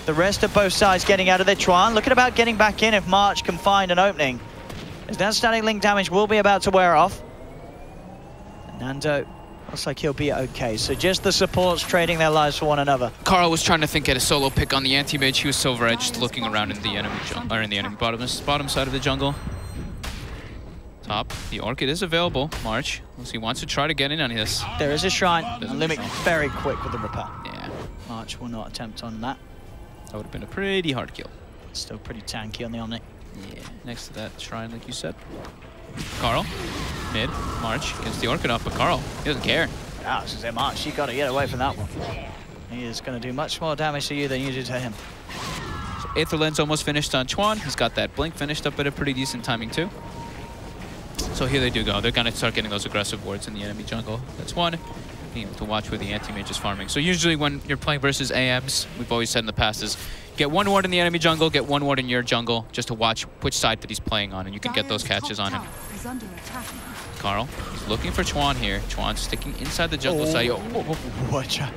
The rest of both sides getting out of their Tron. Looking about getting back in if March can find an opening, as that static link damage will be about to wear off. And Nando looks like he'll be okay. So just the supports trading their lives for one another. Carl was trying to think at a solo pick on the Anti-Mage. He was Silver Edge looking around in the enemy jungle, or in the enemy bottom side of the jungle. Top, the Orchid is available. March, he wants to try to get in on this. There is a shrine. And Limit very quick with the repair. Yeah. March will not attempt on that. That would have been a pretty hard kill. Still pretty tanky on the Omnic. Yeah, next to that shrine, like you said. Carl, mid, March, gets the Orchid off, but Carl, he doesn't care. Ah, this is their March. You got to get away from that one. He is going to do much more damage to you than you do to him. So Aether Lens almost finished on Chuan. He's got that Blink finished up at a pretty decent timing too. So here they do go. They're going to start getting those aggressive wards in the enemy jungle. That's one. Being able to watch where the Anti-Mage is farming. So usually when you're playing versus AMs, we've always said in the past is get 1 ward in the enemy jungle, get 1 ward in your jungle, just to watch which side that he's playing on, and you can get those catches on him. Carl, he's looking for Chuan here. Chuan sticking inside the jungle side. Watch out.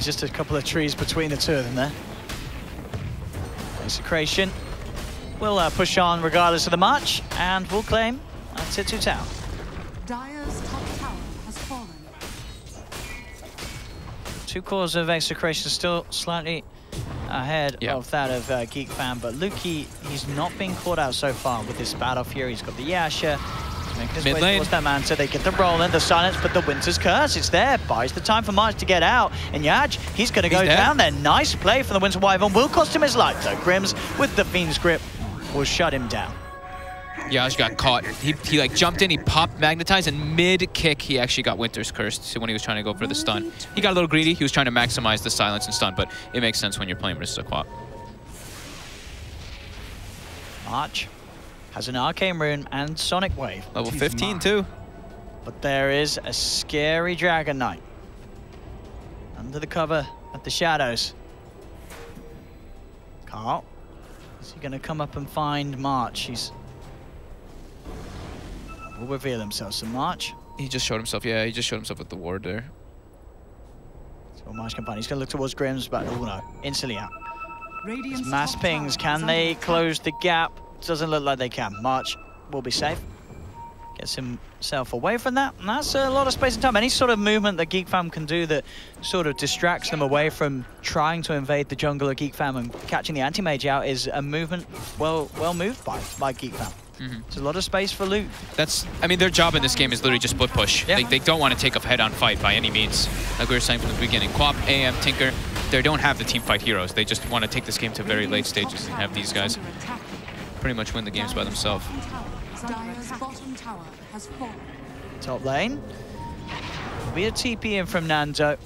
Just a couple of trees between the 2 of them there. Execration will push on regardless of the march, and will claim Titsu Town. Dire's top tower has fallen. 2 cores of Execration still slightly ahead of that of Geek Fam, but Lukey, he's not been caught out so far with this Battle Fury. He's got the Yasha. He's making his way towards that man, so they get the roll in, the silence, but the Winter's Curse, it's there. Buys the time for March to get out, and Yaj, he's going to go down there. Nice play from the Winter Wyvern, will cost him his life, though. Grimm's with the Fiend's Grip will shut him down. Yaj got caught. He like jumped in, he popped Magnetize, and mid-kick he actually got Winter's Curse when he was trying to go for the stun. He got a little greedy. He was trying to maximize the silence and stun, but it makes sense when you're playing versus a Quap. March has an Arcane Rune and Sonic Wave. Level 15 too. But there is a scary Dragon Knight under the cover of the shadows. Carl, is he going to come up and find March? Will reveal himself. So March He just showed himself. Yeah, he just showed himself with the ward there. So March can find. He's going to look towards Grims, but oh no, instantly out. Radiant's Mass top pings. tower Can is under they attack. close the gap? Doesn't look like they can. March will be safe. Gets himself away from that. And that's a lot of space and time. Any sort of movement that Geek Fam can do that sort of distracts them away from trying to invade the jungle of Geek Fam and catching the anti-mage out is a movement well moved by Geek Fam. There's a lot of space for loot. I mean, their job in this game is literally just split push. Yeah. They don't want to take a head-on fight by any means. Like we were saying from the beginning, Quap, AM, Tinker, they don't have the team fight heroes. They just want to take this game to very late stages and have these guys pretty much win the games by themselves. Dire's bottom tower has fallen. Top lane. Be a TP in from Nando.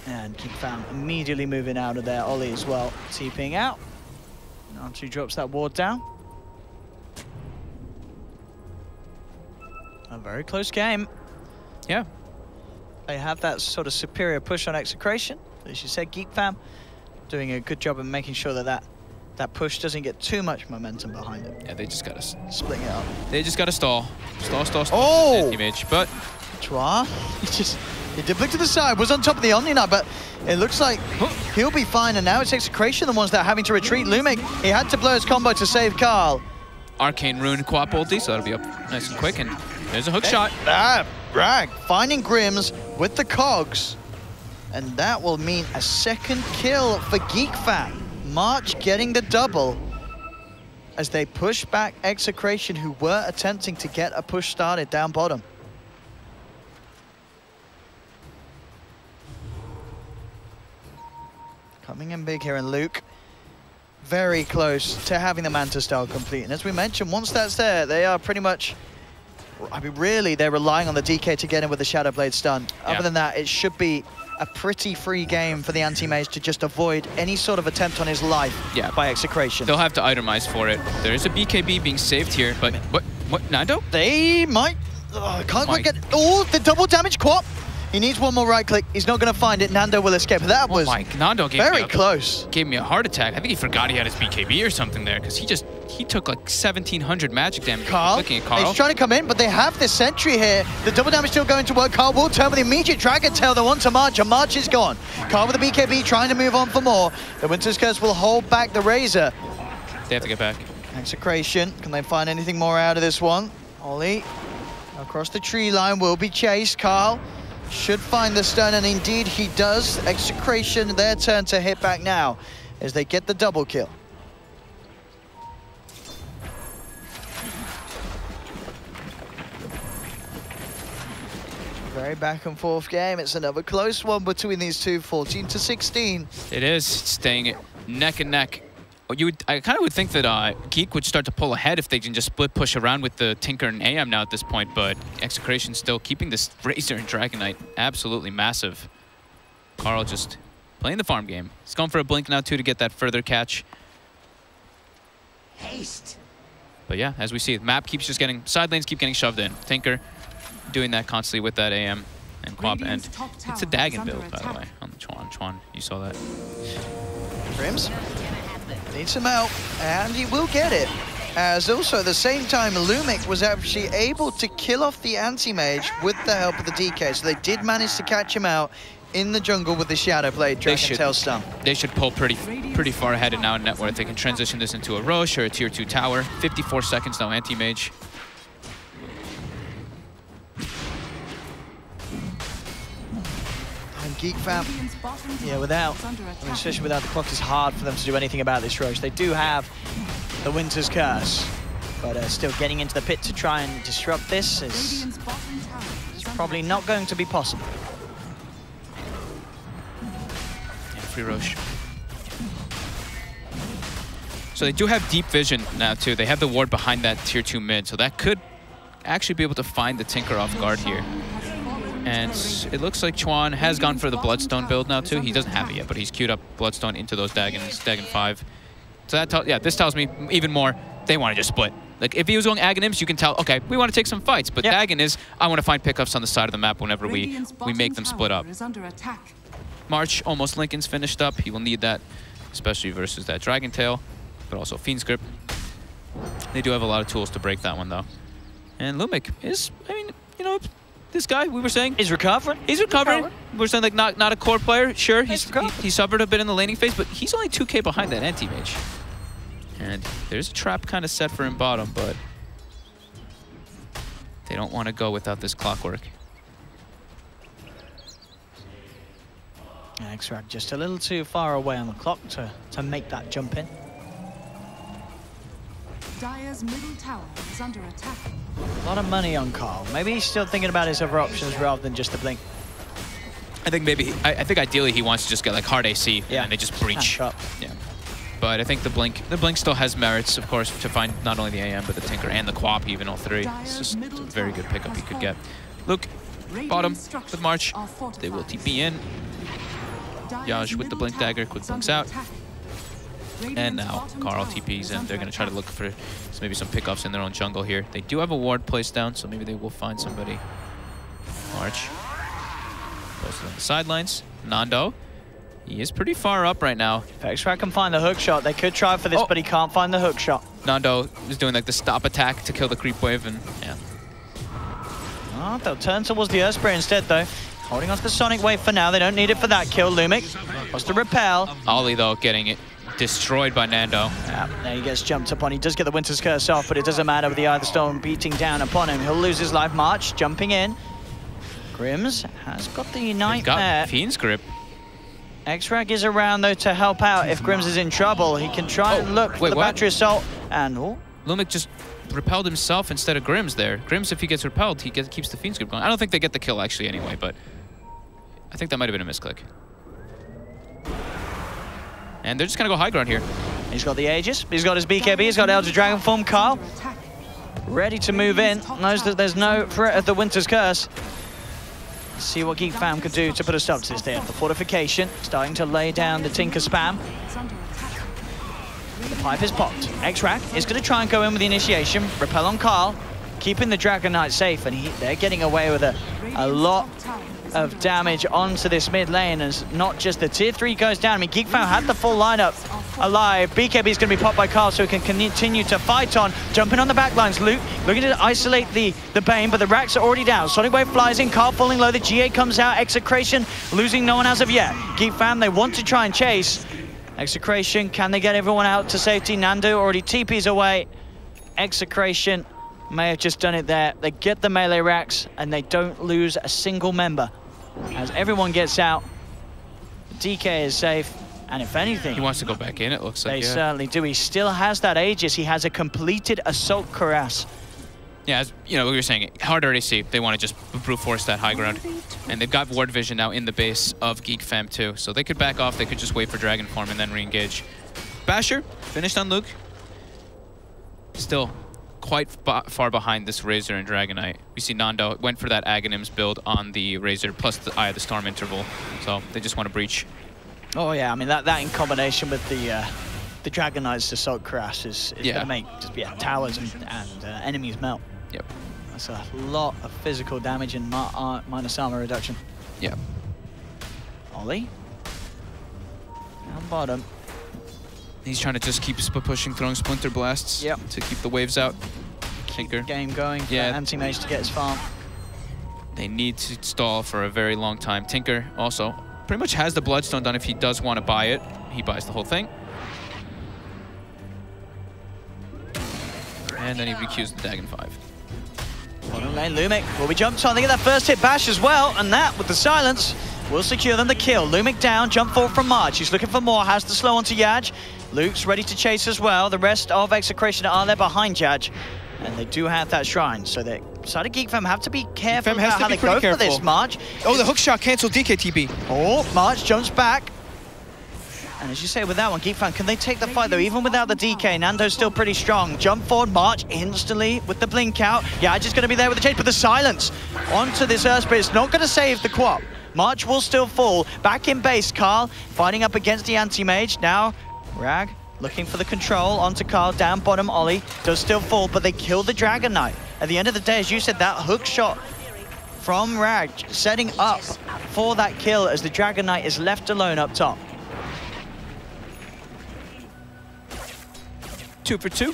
And Geek Fam immediately moving out of there. Ollie as well, TPing out. Nantu drops that ward down. A very close game. Yeah. They have that sort of superior push on Execration. As you said, Geek Fam doing a good job of making sure that that push doesn't get too much momentum behind it. Yeah, they just gotta Splitting it up. They just gotta stall. Stall. Oh! Anti-mage, but Chua, he did flick to the side, was on top of the Omni Knight, but it looks like he'll be fine, and now it's Execration the ones that are having to retreat. Lumic, he had to blow his combo to save Carl. Arcane Rune Quap ulti, so that'll be up nice and quick, and there's a hook shot. Rag finding Grims with the cogs, and that will mean a second kill for Geek Fam. March getting the double as they push back Execration, who were attempting to get a push started down bottom. Coming in big here, and Luke very close to having the Manta style complete. And as we mentioned, once that's there, they are pretty much, I mean, really, they're relying on the DK to get in with the Shadow Blade stun. Yeah. Other than that, it should be a pretty free game for the anti-mage to just avoid any sort of attempt on his life by Execration. They'll have to itemize for it. There is a BKB being saved here, but what, Nando? They might, can't quite get, the double damage Quap. He needs one more right click. He's not going to find it. Nando will escape. That was Nando very close. Gave me a heart attack. I think he forgot he had his BKB or something there, because he took like 1,700 magic damage. Carl, Looking at Carl. he's trying to come in, but they have this sentry here. The double damage still going to work. Carl will turn with the immediate Dragon Tail. They want to March, and March is gone. Carl with the BKB trying to move on for more. The Winter's Curse will hold back the Razor. They have to get back. Execration, can they find anything more out of this one? Ollie across the tree line will be chased. Carl should find the stun, and indeed he does. Execration, their turn to hit back now as they get the double kill. Very back and forth game. It's another close one between these two, 14-16. It is staying neck and neck. I kind of would think that Geek would start to pull ahead if they can just split push around with the Tinker and AM now at this point, but Execration still keeping this Razor and Dragon Knight absolutely massive. Carl just playing the farm game. He's going for a blink now too to get that further catch. Haste. But yeah, as we see, the map keeps just getting, side lanes keep getting shoved in. Tinker doing that constantly with that AM and Quap, and it's a Dagon build, by the way, on the Chuan. You saw that. Grims needs him out, and he will get it. As also at the same time, Lumic was actually able to kill off the anti-mage with the help of the DK, so they did manage to catch him out in the jungle with the Shadow Blade Dragon Tail stun. They should pull pretty far ahead and now in net worth. They can transition this into a Roche or a tier 2 tower. 54 seconds now, anti-mage. And Geek Fam, yeah, especially without the clock, it's hard for them to do anything about this Roche. They do have the Winter's Curse, but still getting into the pit to try and disrupt this is probably not going to be possible. Yeah, free Roche. So they do have deep vision now too. They have the ward behind that tier 2 mid, so that could actually be able to find the Tinker off guard here. And it looks like Chuan has gone for the Bloodstone build now too. He doesn't have it yet, but he's queued up Bloodstone into those Dagons, Dagon 5. So that this tells me even more, they want to just split. Like if he was going Aghanims, you can tell, okay, we want to take some fights. But Dagon is, I want to find pickups on the side of the map whenever we make them split up. March, almost Lincoln's finished up. He will need that, especially versus that Dragon Tail, but also Fiend's Grip. They do have a lot of tools to break that one though. And Lumic is, I mean, you know, this guy, we were saying. He's recovering. He's recovering. We were saying like not a core player. Sure, he suffered a bit in the laning phase, but he's only 2K behind that anti-mage. And there's a trap kind of set for him bottom, but they don't want to go without this clockwork. Exrac just a little too far away on the clock to make that jump in. Dire's middle tower is under attack. A lot of money on Carl. Maybe he's still thinking about his other options rather than just the blink. I think maybe, I think ideally he wants to just get like hard AC and they just breach. Up. Yeah. But I think the blink still has merits, of course, to find not only the AM, but the Tinker and the Quap, even all three. It's just a very good pickup he could get. Luke, bottom with March. They will TP in. Yaj with the blink dagger, quick blinks out. And now Carl TPs, and they're going to try to look for maybe some pickups in their own jungle here. They do have a ward placed down, so maybe they will find somebody. March. Posted on the sidelines. Nando. He is pretty far up right now. If Exrac can find the hook shot, they could try for this, but he can't find the hook shot. Nando is doing like the stop attack to kill the creep wave, and yeah. Oh, they'll turn towards the Earth Spray instead, though. Holding on to the Sonic Wave for now. They don't need it for that kill. Lumic wants to repel. Ollie, though, getting it destroyed by Nando. Yeah, there he gets jumped upon. He does get the Winter's Curse off, but it doesn't matter with the Eye of the Storm beating down upon him. He'll lose his life. March jumping in. Grims has got the Nightmare. Got Fiend's Grip. Exrac is around, though, to help out if Grims is in trouble. He can try and look for the Battery Assault. And Lumic just repelled himself instead of Grims there. Grims, if he gets repelled, he keeps the Fiend's Grip going. I don't think they get the kill, actually, anyway, but I think that might have been a misclick. And they're just going to go high ground here. He's got the Aegis. He's got his BKB. He's got Elder Dragon form. Carl ready to move in. Knows that there's no threat of the Winter's Curse. See what Geek Fam could do to put a stop to this. They have the fortification, starting to lay down the Tinker spam. The pipe is popped. Exrac is going to try and go in with the initiation. Repel on Carl, keeping the Dragon Knight safe, and they're getting away with a lot of damage onto this mid lane, as not just the tier 3 goes down. I mean, Geek Fam had the full lineup alive. BKB is going to be popped by Carl, so he can continue to fight on. Jumping on the back lines. Luke looking to isolate the Bane, but the racks are already down. Sonic Wave flies in. Carl falling low. The GA comes out. Execration losing no one as of yet. Geek Fam, they want to try and chase. Execration, can they get everyone out to safety? Nando already TPs away. Execration may have just done it there. They get the melee racks, and they don't lose a single member. As everyone gets out, DK is safe, and if anything... He wants to go back in, it looks like, They certainly do. He still has that Aegis. He has a completed Assault Cuirass. Yeah, as you know, we were saying, hard already see. They want to just brute force that high ground. And they've got ward vision now in the base of Geek Fam too. So they could back off, they could just wait for Dragon Form and then re-engage. Basher, finished on Luke. Still quite far behind this Razor and Dragon Knight. We see Nando went for that Aghanims build on the Razor plus the Eye of the Storm interval. So they just want to breach. Oh yeah, I mean that in combination with the Dragon Knight's Assault Cuirass is going to make just towers and enemies melt. Yep. That's a lot of physical damage and minus armor reduction. Yep. Ollie. Down bottom. He's trying to just keep pushing, throwing Splinter Blasts to keep the waves out. Tinker. Game going for Anti-Mage to get his farm. They need to stall for a very long time. Tinker also pretty much has the Bloodstone done if he does want to buy it. He buys the whole thing. And then he recues the Dagon 5. Bottom lane, Lumic will be jumped on. They get that first hit bash as well, and that, with the silence, will secure them the kill. Lumic down, jump forward from March. He's looking for more, has to slow onto Yaj. Luke's ready to chase as well. The rest of Execration are there behind Yaj, and they do have that shrine. So the side of Geek Fam have to be careful about how they go for this, March. Oh, the hookshot canceled DKTB. Oh, March jumps back. And as you say, with that one, Geek Fam, can they take the fight, though? Even without the DK, Nando's still pretty strong. Jump forward, March instantly with the blink out. Yeah, just going to be there with the chase, but the silence onto this Earthspray. It's not going to save the Quap. March will still fall. Back in base, Carl fighting up against the Anti-Mage. Now, Rag looking for the control onto Carl. Down bottom, Ollie does still fall, but they kill the Dragon Knight. At the end of the day, as you said, that hook shot from Rag setting up for that kill as the Dragon Knight is left alone up top. 2 for 2.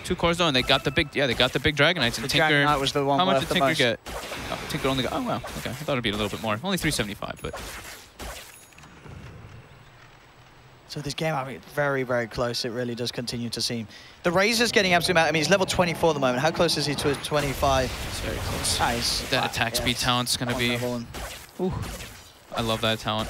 2 cores though, and they got the big, they got the big Dragon Knights. And the Tinker, Dragon Knight was the one. How much did Tinker get? Oh, Tinker only got... Oh, wow. Okay. I thought it'd be a little bit more. Only 375, but... So this game, I mean, very, very close. It really does continue to seem. The Razor's getting absolute out. I mean, he's level 24 at the moment. How close is he to his 25? It's very close. Nice. That attack speed talent's going to be... Ooh, I love that talent.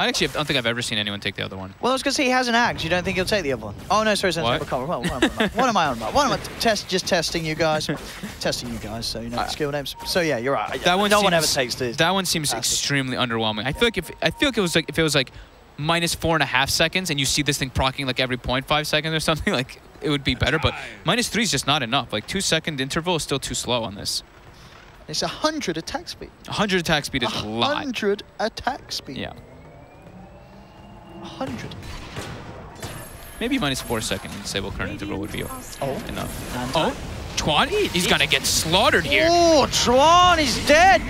I don't think I've ever seen anyone take the other one. Well, it's because he has an axe. You don't think he'll take the other one? Oh, no, sorry. What? What am I on about? What am I just testing you guys? Testing you guys, so you know the skill names. So yeah, you're right. That one no one ever takes this. That one seems extremely underwhelming. I feel like if it was like minus 4.5 seconds and you see this thing proccing like every 0.5 seconds or something, like it would be better. But minus 3 is just not enough. Like 2-second interval is still too slow on this. It's 100 attack speed. 100 attack speed is a lot. 100 attack speed. Yeah. 100. Maybe minus 4-second disable current interval would be enough. And Oh, Chuan, he's gonna get slaughtered here. Oh, Chuan is dead.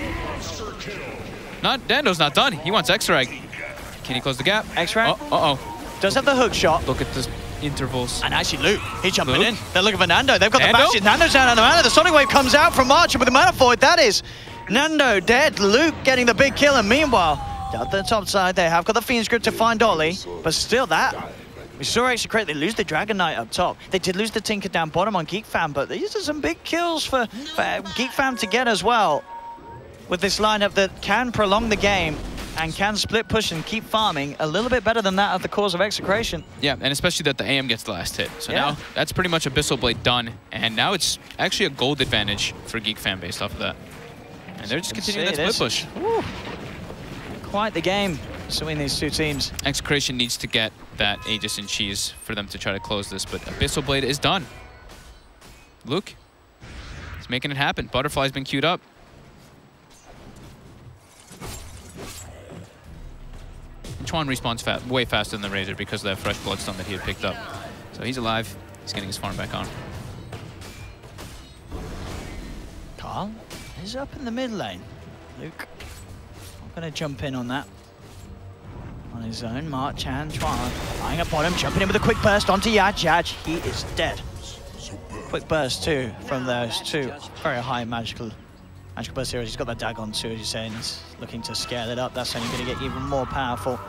Dando's not done. He wants X-Rag. Can he close the gap? X-Rag? Uh-oh. Does have the hook shot. Look at the intervals. And actually, Luke, he's jumping Luke? in. They're looking for Nando. They've got Nando? the bashes. Nando's down on the mana. The Sonic Wave comes out from Archer with the mana void. That is Nando dead. Luke getting the big kill. And meanwhile, down the top side, they have got the Fiend's Grip to find Ollie. But still, that we saw Execration. They lose the Dragon Knight up top. They did lose the Tinker down bottom on Geek Fam, but these are some big kills for Geek Fam to get as well. With this lineup that can prolong the game and can split push and keep farming a little bit better than that of the cause of Execration. Yeah, and especially that the AM gets the last hit. So Yeah. now that's pretty much Abyssal Blade done. And now it's actually a gold advantage for Geek Fan based off of that. And they're just continuing that split push. Woo. Quite the game between these two teams. Execration needs to get that Aegis and Cheese for them to try to close this, but Abyssal Blade is done. Luke, he's making it happen. Butterfly's been queued up. Chuan respawns way faster than the Razor because of that fresh Bloodstone that he had picked up. So he's alive. He's getting his farm back on. Carl is up in the mid lane. Luke, not going to jump in on that. On his own, March and Chuan lying up on him, jumping in with a quick burst onto Yaj. Yaj, he is dead. Quick burst too from those two very high magical burst heroes. He's got that Dagon too, as you're saying. He's looking to scale it up. That's only going to get even more powerful.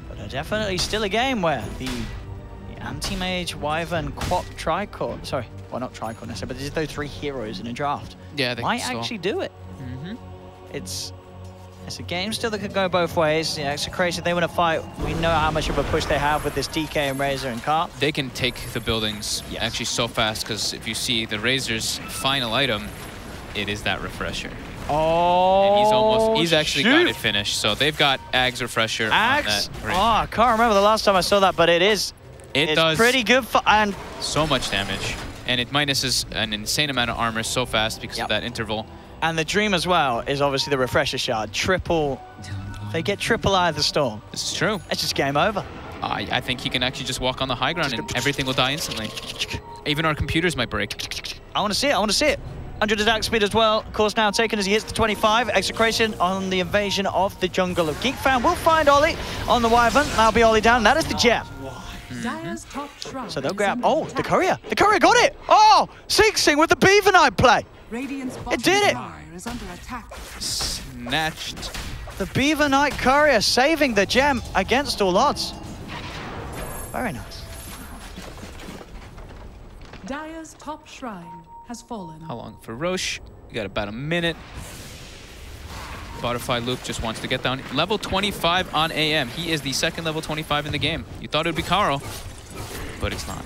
But definitely still a game where the Anti-Mage, Wyvern, Quap, Tricord, sorry, well not Tricord necessarily, but those 3 heroes in a draft might actually do it. It's a game still that could go both ways. Yeah, Execration, they want to fight. We know how much of a push they have with this DK and Razor and Cart. They can take the buildings actually so fast because if you see the Razor's final item, it is that Refresher. Oh, and he's actually got it finished. So they've got Ag's Refresher on that. Oh, I can't remember the last time I saw that, but it is. It does pretty good for, and so much damage. And it minuses an insane amount of armor so fast because of that interval. And the dream as well is obviously the Refresher Shard. They get triple Eye of the Storm. This is true. It's just game over. I think he can actually just walk on the high ground and everything will die instantly. Even our computers might break. I want to see it. I want to see it. 100 attack speed as well. Of course, now taken as he hits the 25. Execration on the invasion of the jungle of Geek Fan. We'll find Ollie on the Wyvern. That'll be Ollie down. That is the gem. So they'll grab. Oh, the courier. The courier got it. Oh, Sing with the Beaver Knight play. It did it. Is under attack. Snatched. The Beaver Knight courier saving the gem against all odds. Very nice. Dire's top shrine has fallen. How long for Roche? We got about a minute. Butterfly Luke just wants to get down. Level 25 on AM. He is the second level 25 in the game. You thought it would be Carl, but it's not.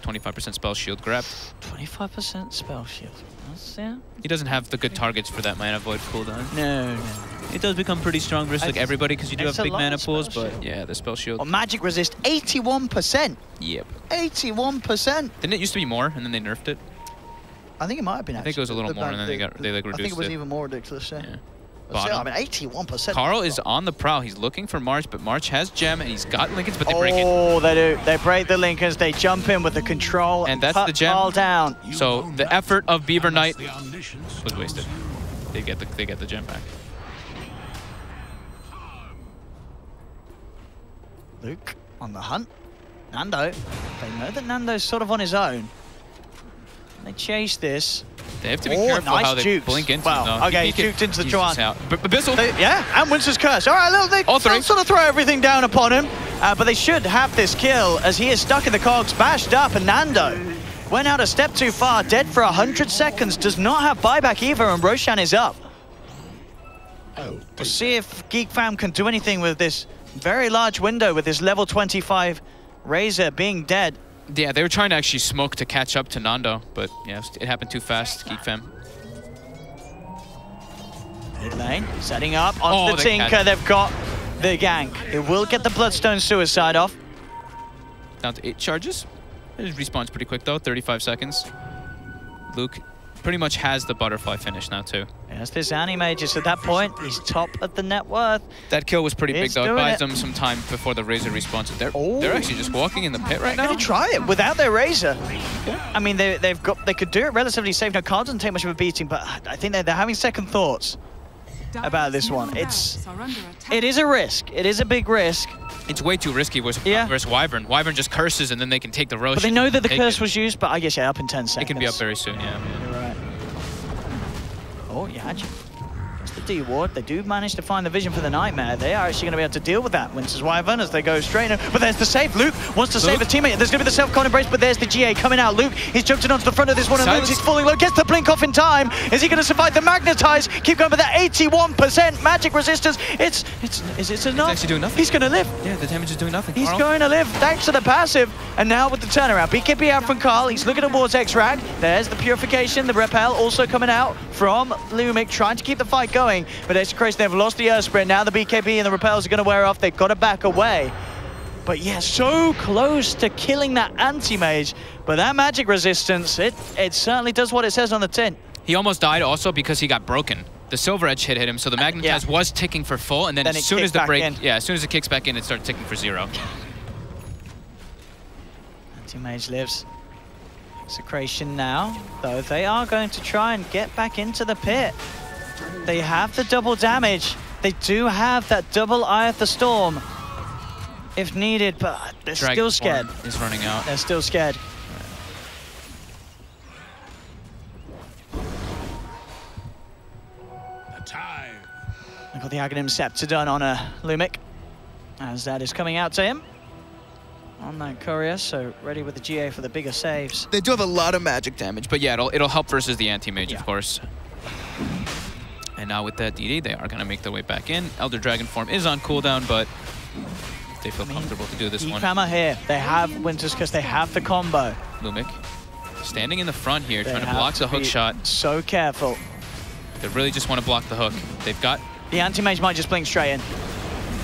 25% spell shield grabbed. 25% spell shield. Yeah. He doesn't have the good targets for that mana void cooldown. No. It does become pretty strong versus like everybody because you do have big mana pools, but shield. yeah, the spell shield. Well, magic resist 81%. Yep. 81%. Didn't it used to be more and then they nerfed it? I think it might have been. I think it was a little more and then they like reduced it. I think it was even more ridiculous. Yeah. Bottom. I mean, 81%. Carl is on the prowl. He's looking for March, but March has gem and he's got Lincolns, but they break it. Oh, they do. They break the Lincolns. They jump in with the control and that's the gem. All down. So the effort of Beaver Knight was wasted. They get the gem back. Luke on the hunt. Nando, they know that Nando's sort of on his own. They chase this. They have to be careful nice how they jukes. blink into him, though. Okay, he juked into the Chuan. But Bissell. Yeah, and Winter's Curse. All right, look, they sort of throw everything down upon him. But they should have this kill as he is stuck in the cogs, bashed up, and Nando went out a step too far, dead for 100 seconds, does not have buyback either, and Roshan is up. We'll see if Geek Fam can do anything with this very large window with this level 25 Razor being dead. Yeah, they were trying to actually smoke to catch up to Nando, but yeah, it happened too fast, Geek Fam. Mid lane, setting up onto the Tinker. They've got the gank. It will get the Bloodstone Suicide off. Down to 8 charges. It respawns pretty quick though, 35 seconds. Luke pretty much has the butterfly finish now too. Yes, this Anti-Mage is at that point, he's top of the net worth. That kill was pretty big though. It buys them some time before the Razor respawns. They're actually just walking in the pit right now. They're gonna try it without their Razor. Yeah. I mean, they could do it relatively safe. No, Carl doesn't take much of a beating, but I think they're having second thoughts about this one. It is a risk. It is a big risk. It's way too risky versus Wyvern. Wyvern just curses and then they can take the Rosh. But they know that the curse was used, but I guess, yeah, up in 10 seconds. It can be up very soon, yeah. You're right. Oh, yeah, actually. It's the D-Ward. They do manage to find the vision for the Nightmare. They are actually going to be able to deal with that. Winter's Wyvern as they go straight in. But there's the save. Luke wants to save a teammate. There's going to be the self-con embrace, but there's the GA coming out. Luke, he's jumped in onto the front of this one, and Luke is falling low. Gets the blink off in time. Is he going to survive the magnetize? Keep going with that 81% magic resistance. Is it enough? He's actually doing nothing. He's going to live. Yeah, the damage is doing nothing. He's going to live thanks to the passive. And now with the turnaround. BKB out from Carl. He's looking towards X-Rag. There's the purification. The repel also coming out from Lumic, trying to keep the fight going. But Execration, they've lost the Earth Sprint. Now the BKB and the repels are going to wear off. They've got to back away. But yeah, so close to killing that Anti-Mage. But that magic resistance, it certainly does what it says on the tin. He almost died also because he got broken. The Silver Edge hit him, so the Magnetize was ticking for full, and then as soon as the break, as soon as it kicks back in, it starts ticking for 0. Anti-Mage lives. Execration now, though they are going to try and get back into the pit. They have the double damage. They do have that double Eye of the Storm if needed, but they're still scared. Is running out. They're still scared. They've got the Aghanim Scepter done on a Lumic, as that is coming out to him on that courier, so ready with the GA for the bigger saves. They do have a lot of magic damage, but yeah, it'll help versus the Anti-Mage, of course. And now with that DD, they are going to make their way back in. Elder Dragon form is on cooldown, but they feel comfortable to do this one. Geek are here. They have Winters because they have the combo. Lumic standing in the front here, trying to block the hook shot. So careful. They really just want to block the hook. They've got... The Anti-Mage might just blink straight in.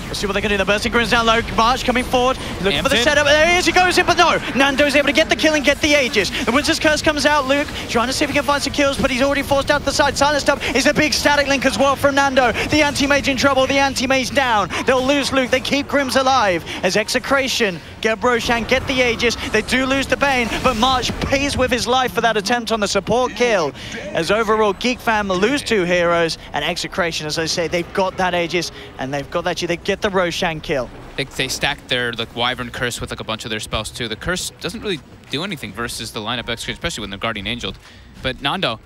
We'll see what they can do. The bursting grins down low. March coming forward, looking for the setup. There he is, he goes in, but no! Nando's able to get the kill and get the Aegis. The Winter's Curse comes out. Luke trying to see if he can find some kills, but he's already forced out to the side. Silenced up is a big static link as well from Nando. The Anti-Mage in trouble. The Anti-Mage down. They'll lose Luke. They keep Grims alive as Execration get Roshan, get the Aegis. They do lose the Bane, but March pays with his life for that attempt on the support kill. As overall, Geek Fam lose 2 heroes, and Execration, as I say, they've got that Aegis, and they've got that. They get the Roshan kill. They stack their Wyvern Curse with a bunch of their spells too. The Curse doesn't really do anything versus the lineup Execration, especially when they're Guardian Angeled. But Nando,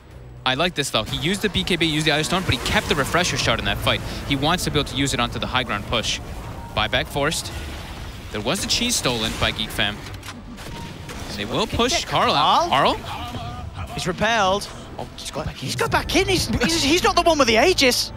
I like this though. He used the BKB, used the Eye of Storm, but he kept the Refresher shot in that fight. He wants to be able to use it onto the high ground push. Buyback forced. There was the cheese stolen by Geek Fam. And they will push Carl out. Carl? He's repelled. Oh, he's got back in. He's not the one with the Aegis.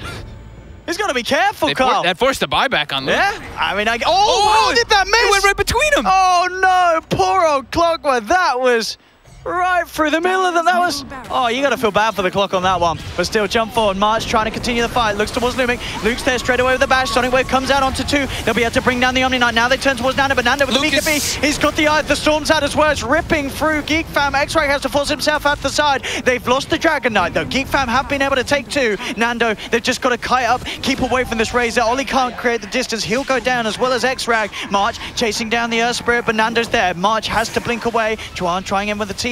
He's got to be careful, Carl. That forced the buyback on Luke. Yeah? I mean, how did that miss? It went right between them. Oh, no. Poor old Clockwork. That was right through the middle of them. That was... Oh, you got to feel bad for the clock on that one. But still, jump forward. March trying to continue the fight. Looks towards Lumic. Luke's there straight away with the bash. Sonic Wave comes out onto 2. They'll be able to bring down the Omni Knight. Now they turn towards Nando, but Nando with the BKB. He's got the Eye of the Storms out as well. It's ripping through Geek Fam. X-Ray has to force himself out the side. They've lost the Dragon Knight, though. Geek Fam have been able to take 2. Nando, they've just got to kite up, keep away from this Razor. Ollie can't create the distance. He'll go down as well as X-Rag. March chasing down the Earth Spirit, but Nando's there. March has to blink away. Juan trying in with the TP.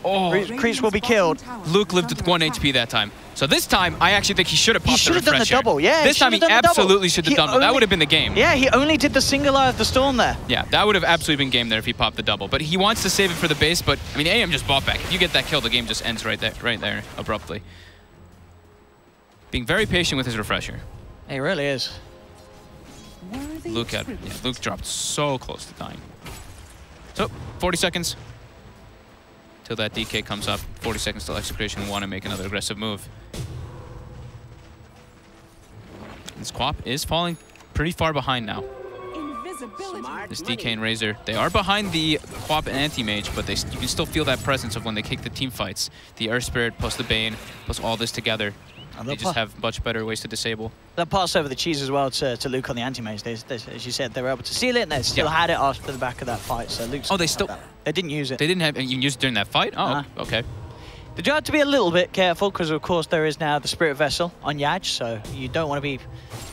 Oh, Creeps will be killed. Luke lived with 1 HP that time. So this time, I actually think he should have popped the refresher. He should have done the double, yeah. This time, he absolutely should have done it. That would have been the game. Yeah, he only did the single eye of the storm there. Yeah, that would have absolutely been game there if he popped the double. But he wants to save it for the base, but, I mean, AM just bought back. If you get that kill, the game just ends right there, abruptly. Being very patient with his refresher. He really is. Luke dropped so close to dying. So, 40 seconds. Till that DK comes up. 40 seconds till Execration want to make another aggressive move. This Quap is falling pretty far behind now. This DK and Razor, they are behind the Quap and Anti-Mage, but you can still feel that presence of when they kick the team fights. The Air Spirit plus the Bane plus all this together. They just have much better ways to disable. They'll pass over the cheese as well to Luke on the Anti-Mage. As you said, they were able to seal it, and they still had it after the back of that fight. So Luke's they didn't use it. They didn't have, and you can use it during that fight? Oh, okay. They do have to be a little bit careful, because of course there is now the Spirit Vessel on Yaj, so you don't want to be,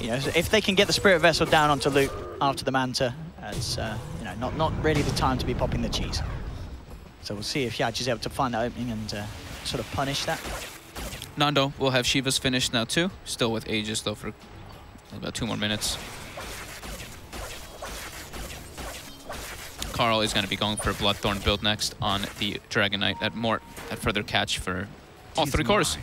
you know, if they can get the Spirit Vessel down onto Luke after the Manta, it's you know, not really the time to be popping the cheese. So we'll see if Yaj is able to find that opening and sort of punish that. Nando will have Shiva's finished now too. Still with Aegis though for about 2 more minutes. Carl is going to be going for a Bloodthorn build next on the Dragon Knight at further catch for all 3 cores.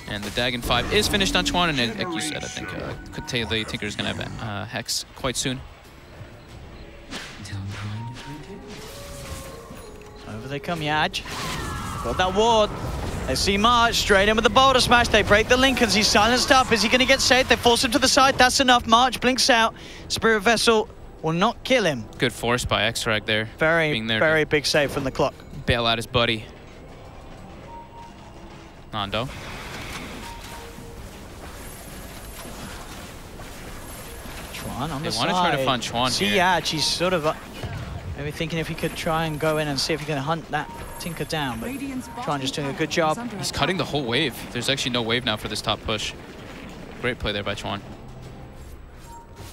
And the Dagon 5 is finished on Chuan, and like you said, I think could tell the Tinker is going to have Hex quite soon. Over they come, Yaj. Got that ward. They see March straight in with the boulder smash. They break the Lincolns. He's silenced up. Is he going to get saved? They force him to the side. That's enough. March blinks out. Spirit Vessel will not kill him. Good force by X-Rag there. Very big save from the clock. Bail out his buddy. Nando. Chuan on the side. They want to try to find Chuan here. Yeah, she's sort of maybe thinking if he could try and go in and see if he can hunt that Tinker down, but Chuan just doing a good job. He's cutting the whole wave. There's actually no wave now for this top push. Great play there by Chuan.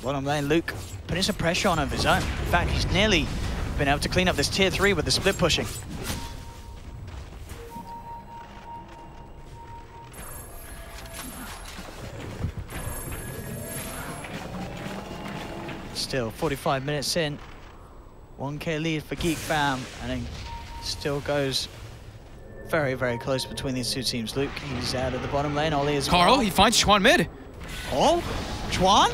Bottom lane, Luke putting some pressure on of his own. In fact, he's nearly been able to clean up this tier 3 with the split pushing. Still 45 minutes in. 1K lead for Geek Fam, and it still goes very, very close between these 2 teams. Luke, he's out of the bottom lane. Ollie is Carl, he finds Chuan mid. Oh, Chuan?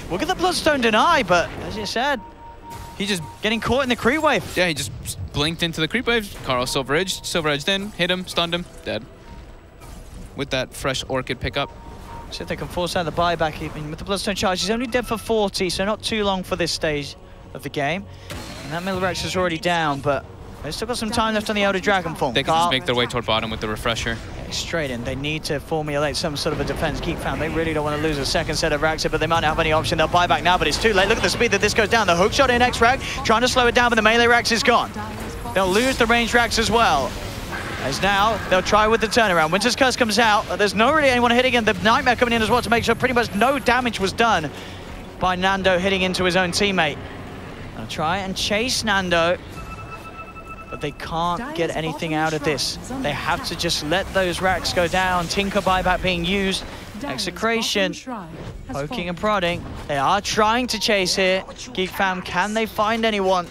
Look at the Bloodstone deny, but as you said, he just getting caught in the creep wave. Yeah, he just blinked into the creep wave. Carl silver edged in, hit him, stunned him, dead. With that fresh Orchid pickup. See if they can force out the buyback even with the Bloodstone charge. He's only dead for 40, so not too long for this stage of the game. And that Middlerex is already down, but they've still got some time left on the Elder Dragon form. They can just make their way toward bottom with the refresher. Straight in. They need to formulate some sort of a defense. Geek Fam, they really don't want to lose a second set of racks, but they might not have any option. They'll buy back now, but it's too late. Look at the speed that this goes down. The hook shot in X-Rag, trying to slow it down, but the melee racks is gone. They'll lose the range racks as well. As now, they'll try with the turnaround. Winter's Curse comes out. There's not really anyone hitting, and the Nightmare coming in as well to make sure pretty much no damage was done by Nando hitting into his own teammate. They'll try and chase Nando, but they can't get anything out of this. They have to just let those racks go down. Tinker buyback being used. Execration poking and prodding. They are trying to chase here. Geek Fam, can they find anyone?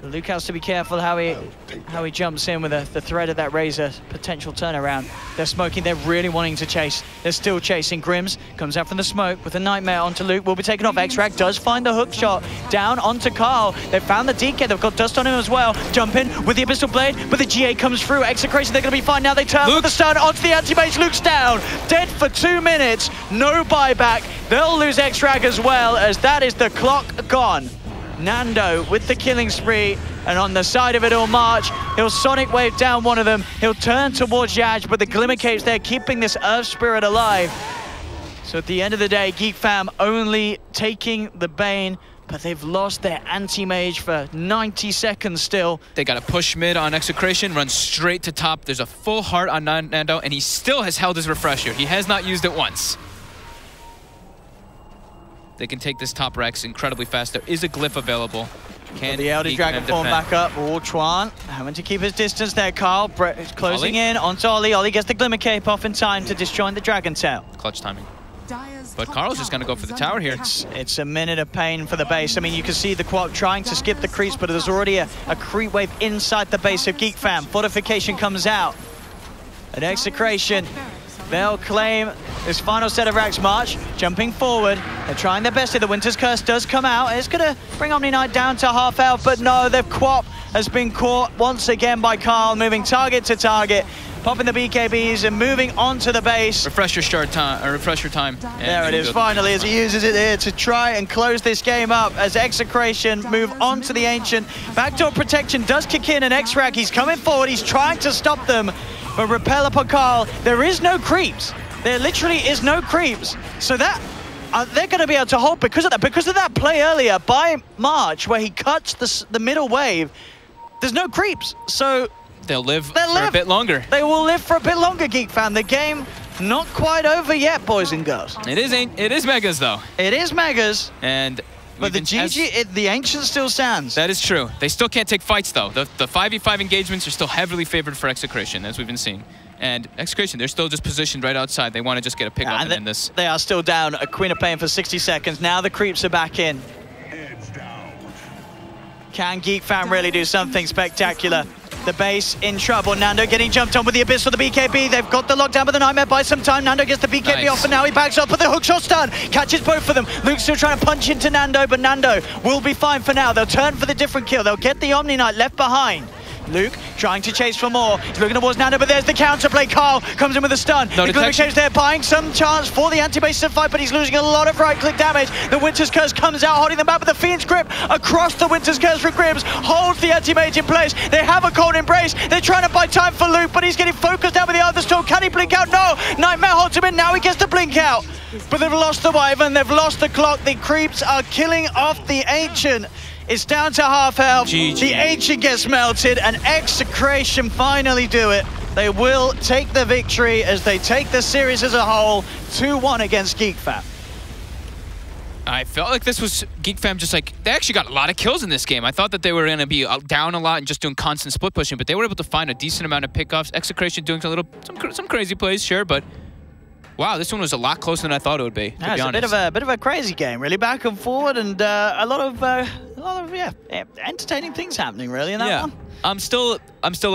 Luke has to be careful how he jumps in with the threat of that Razor potential turnaround. They're smoking, they're really wanting to chase. They're still chasing. Grims comes out from the smoke with a Nightmare onto Luke. Will be taken off. X-Rag does find the hook shot down onto Carl. They've found the DK, they've got dust on him as well. Jump in with the Abyssal Blade, but the GA comes through. Execration, they're going to be fine now. They turn with the stun onto the Anti-Mage. Luke's down, dead for 2 minutes. No buyback. They'll lose X-Rag as well, as that is the clock gone. Nando with the killing spree, and on the side of it all, March, he'll Sonic Wave down one of them. He'll turn towards Yaj, but the Glimmer Caves there keeping this Earth Spirit alive. So at the end of the day, Geek Fam only taking the Bane, but they've lost their Anti-Mage for 90 seconds still. They got to push mid on Execration, run straight to top. There's a full heart on Nando, and he still has held his refresher. He has not used it once. They can take this top Rex incredibly fast. There is a glyph available. Can the Elder Dragon form back up? Oh, Chuan Having to keep his distance there, Carl. Brett is closing in onto Ollie. Ollie gets the Glimmer Cape off in time to disjoin the Dragon Tail. Clutch timing. But Carl's just going to go for the tower here. It's a minute of pain for the base. I mean, you can see the Quap trying to skip the creeps, but there's already a creep wave inside the base of Geek Fam. Fortification comes out. An Execration. They'll claim this final set of racks. March jumping forward. They're trying their best here. The Winter's Curse does come out. It's going to bring Omni Knight down to half health, but no, the Quap has been caught once again by Carl, moving target to target. Popping the BKBs and moving on to the base. Refresh your time. There it is, finally, as he uses it here to try and close this game up as Execration move on to the Ancient. Backdoor protection does kick in, and X-Rack, he's coming forward, he's trying to stop them, but repel upon Carl. There is no creeps. There literally is no creeps. So that, they're going to be able to hold because of that play earlier by March, where he cuts the middle wave. There's no creeps, so they'll live for a bit longer. They will live for a bit longer, Geek Fam. The game not quite over yet, boys and girls. It is Megas, though. It is Megas. But the GG, the Ancient still stands. That is true. They still can't take fights, though. The 5v5 engagements are still heavily favored for Execration, as we've been seeing. And Execration, they're still just positioned right outside. They want to just get a pick up and end this. They are still down a Queen of Pain for 60 seconds. Now the creeps are back in. Can Geek Fam really do something spectacular? The base in trouble. Nando getting jumped on with the Abyss for the BKB. They've got the lockdown, but the Nightmare buys some time. Nando gets the BKB off, and now he backs up, but the hookshot stun catches both of them. Luke's still trying to punch into Nando, but Nando will be fine for now. They'll turn for the different kill. They'll get the Omni Knight left behind. Luke trying to chase for more. He's looking towards Nando, but there's the counterplay. Carl comes in with a stun. The Glimmer Cave's there, buying some chance for the anti-base to fight, but he's losing a lot of right-click damage. The Winter's Curse comes out, holding them back, but the Fiend's Grip across the Winter's Curse for Gribbs holds the anti-mage in place. They have a cold embrace. They're trying to buy time for Luke, but he's getting focused down with the other storm. Can he blink out? No! Nightmare holds him in. Now he gets to blink out. But they've lost the Wyvern. They've lost the clock. The creeps are killing off the Ancient. It's down to half health. GG. The Ancient gets melted, and Execration finally do it. They will take the victory as they take the series as a whole, 2-1 against Geek Fam. I felt like this was Geek Fam just like, they actually got a lot of kills in this game. I thought that they were going to be down a lot and just doing constant split pushing, but they were able to find a decent amount of pickoffs. Execration doing some crazy plays, sure, but wow, this one was a lot closer than I thought it would be, to be honest. It's a bit of a crazy game, really, back and forward, and a lot of entertaining things happening, really, in that one. I'm still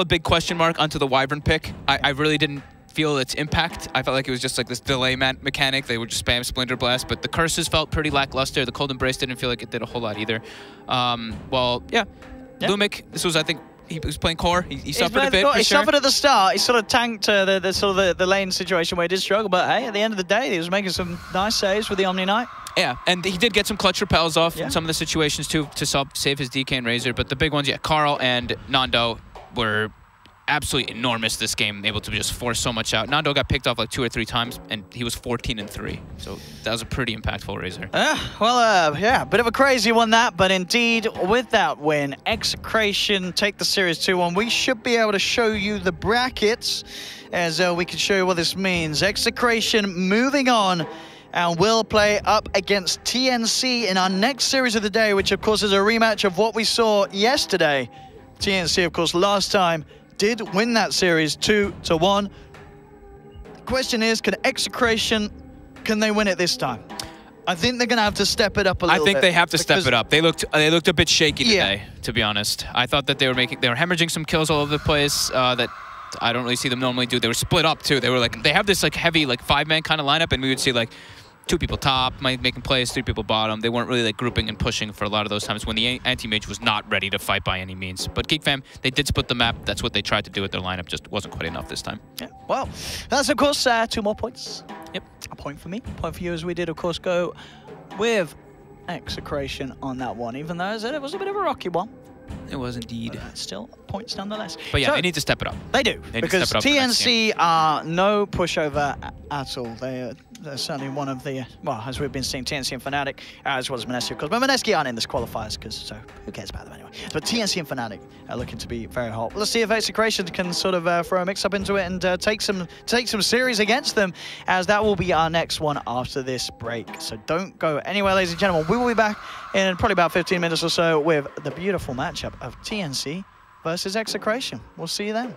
a big question mark onto the Wyvern pick. I really didn't feel its impact. I felt like it was just like this delay mechanic. They would just spam Splinter Blast, but the curses felt pretty lackluster. The Cold Embrace didn't feel like it did a whole lot either. Lumic, this was, I think, he was playing core. He suffered a bit. He suffered at the start. He sort of tanked the lane situation where he did struggle. But hey, at the end of the day, he was making some nice saves with the Omni Knight. Yeah, and he did get some clutch repels off in some of the situations too to save his DK and Razor. But the big ones, Carl and Nando were absolutely enormous this game, able to just force so much out. Nando got picked off like 2 or 3 times, and he was 14-3. So that was a pretty impactful Razor. A bit of a crazy one that, but indeed, with that win, Execration take the series 2-1. We should be able to show you the brackets as we can show you what this means. Execration moving on, and we'll play up against TNC in our next series of the day, which of course is a rematch of what we saw yesterday. TNC, of course, last time did win that series 2-1. The question is, can Execration, can they win it this time? I think they're going to have to step it up a little bit. I think they have to step it up. They looked a bit shaky today, to be honest. I thought that they were hemorrhaging some kills all over the place that I don't really see them normally do. They were split up too. They were like, they have this like heavy like 5-man kind of lineup, and we would see like 2 people top, making plays, 3 people bottom. They weren't really like grouping and pushing for a lot of those times when the anti-mage was not ready to fight by any means. But Geek Fam, they did split the map. That's what they tried to do with their lineup. Just wasn't quite enough this time. Yeah, well, that's of course 2 more points. Yep. A point for me, a point for you, as we did of course go with Execration on that one, even though it was a bit of a rocky one. It was indeed. Still points nonetheless. But yeah, they need to step it up. They do, because TNC are no pushover at all. They're certainly one of the, well, as we've been seeing, TNC and Fnatic, as well as Moneski, of course. But Moneski aren't in this qualifiers, so who cares about them anyway? But TNC and Fnatic are looking to be very hot. Let's see if Execration can sort of throw a mix-up into it and take some series against them, as that will be our next one after this break. So don't go anywhere, ladies and gentlemen. We will be back in probably about 15 minutes or so with the beautiful matchup of TNC versus Execration. We'll see you then.